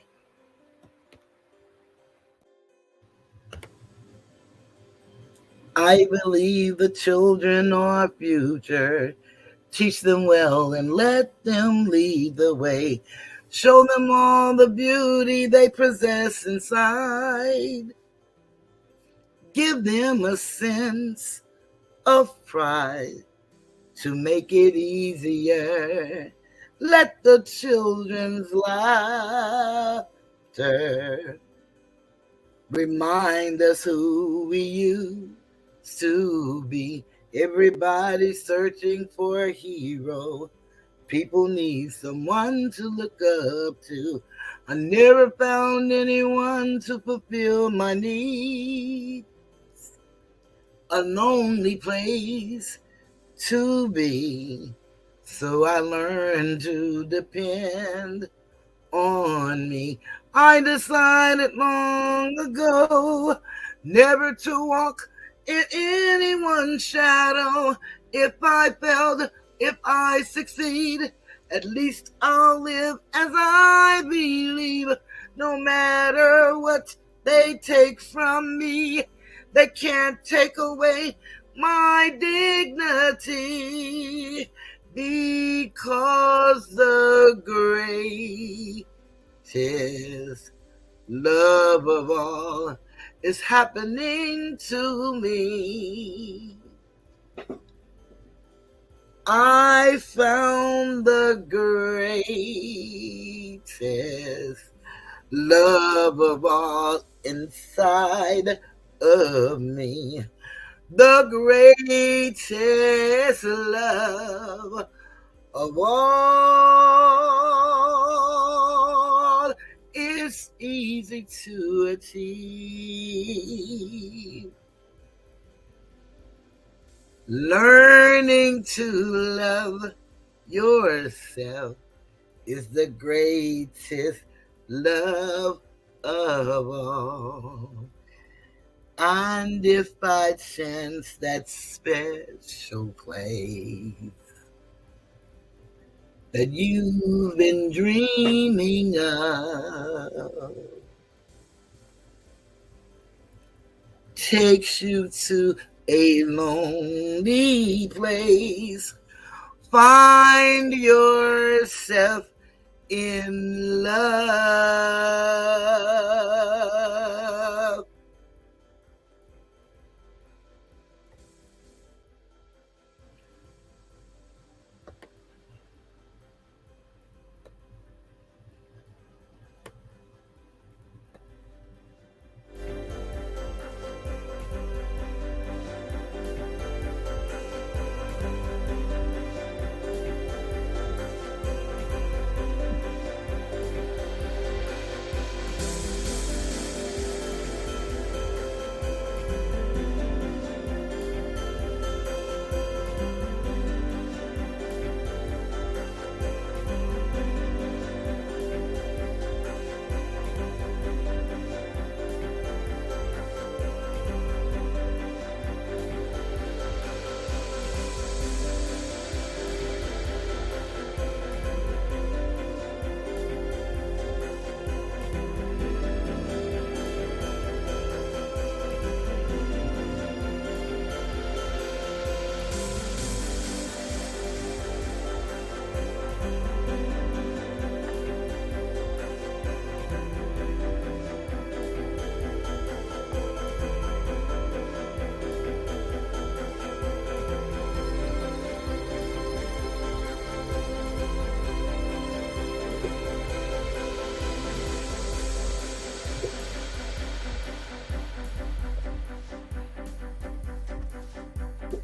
I believe the children are our future. Teach them well and let them lead the way. Show them all the beauty they possess inside. Give them a sense of pride to make it easier. Let the children's laughter remind us who we used to be. Everybody's searching for a hero. People need someone to look up to. I never found anyone to fulfill my needs. A lonely place to be. So I learned to depend on me. I decided long ago never to walk in anyone's shadow. If I failed, if I succeed, at least I'll live as I believe. No matter what they take from me, they can't take away my dignity, because the greatest love of all is happening to me. I found the greatest love of all inside of me. The greatest love of all is easy to achieve. Learning to love yourself is the greatest love of all. And if by chance that special place that you've been dreaming of takes you to a lonely place, find yourself in love.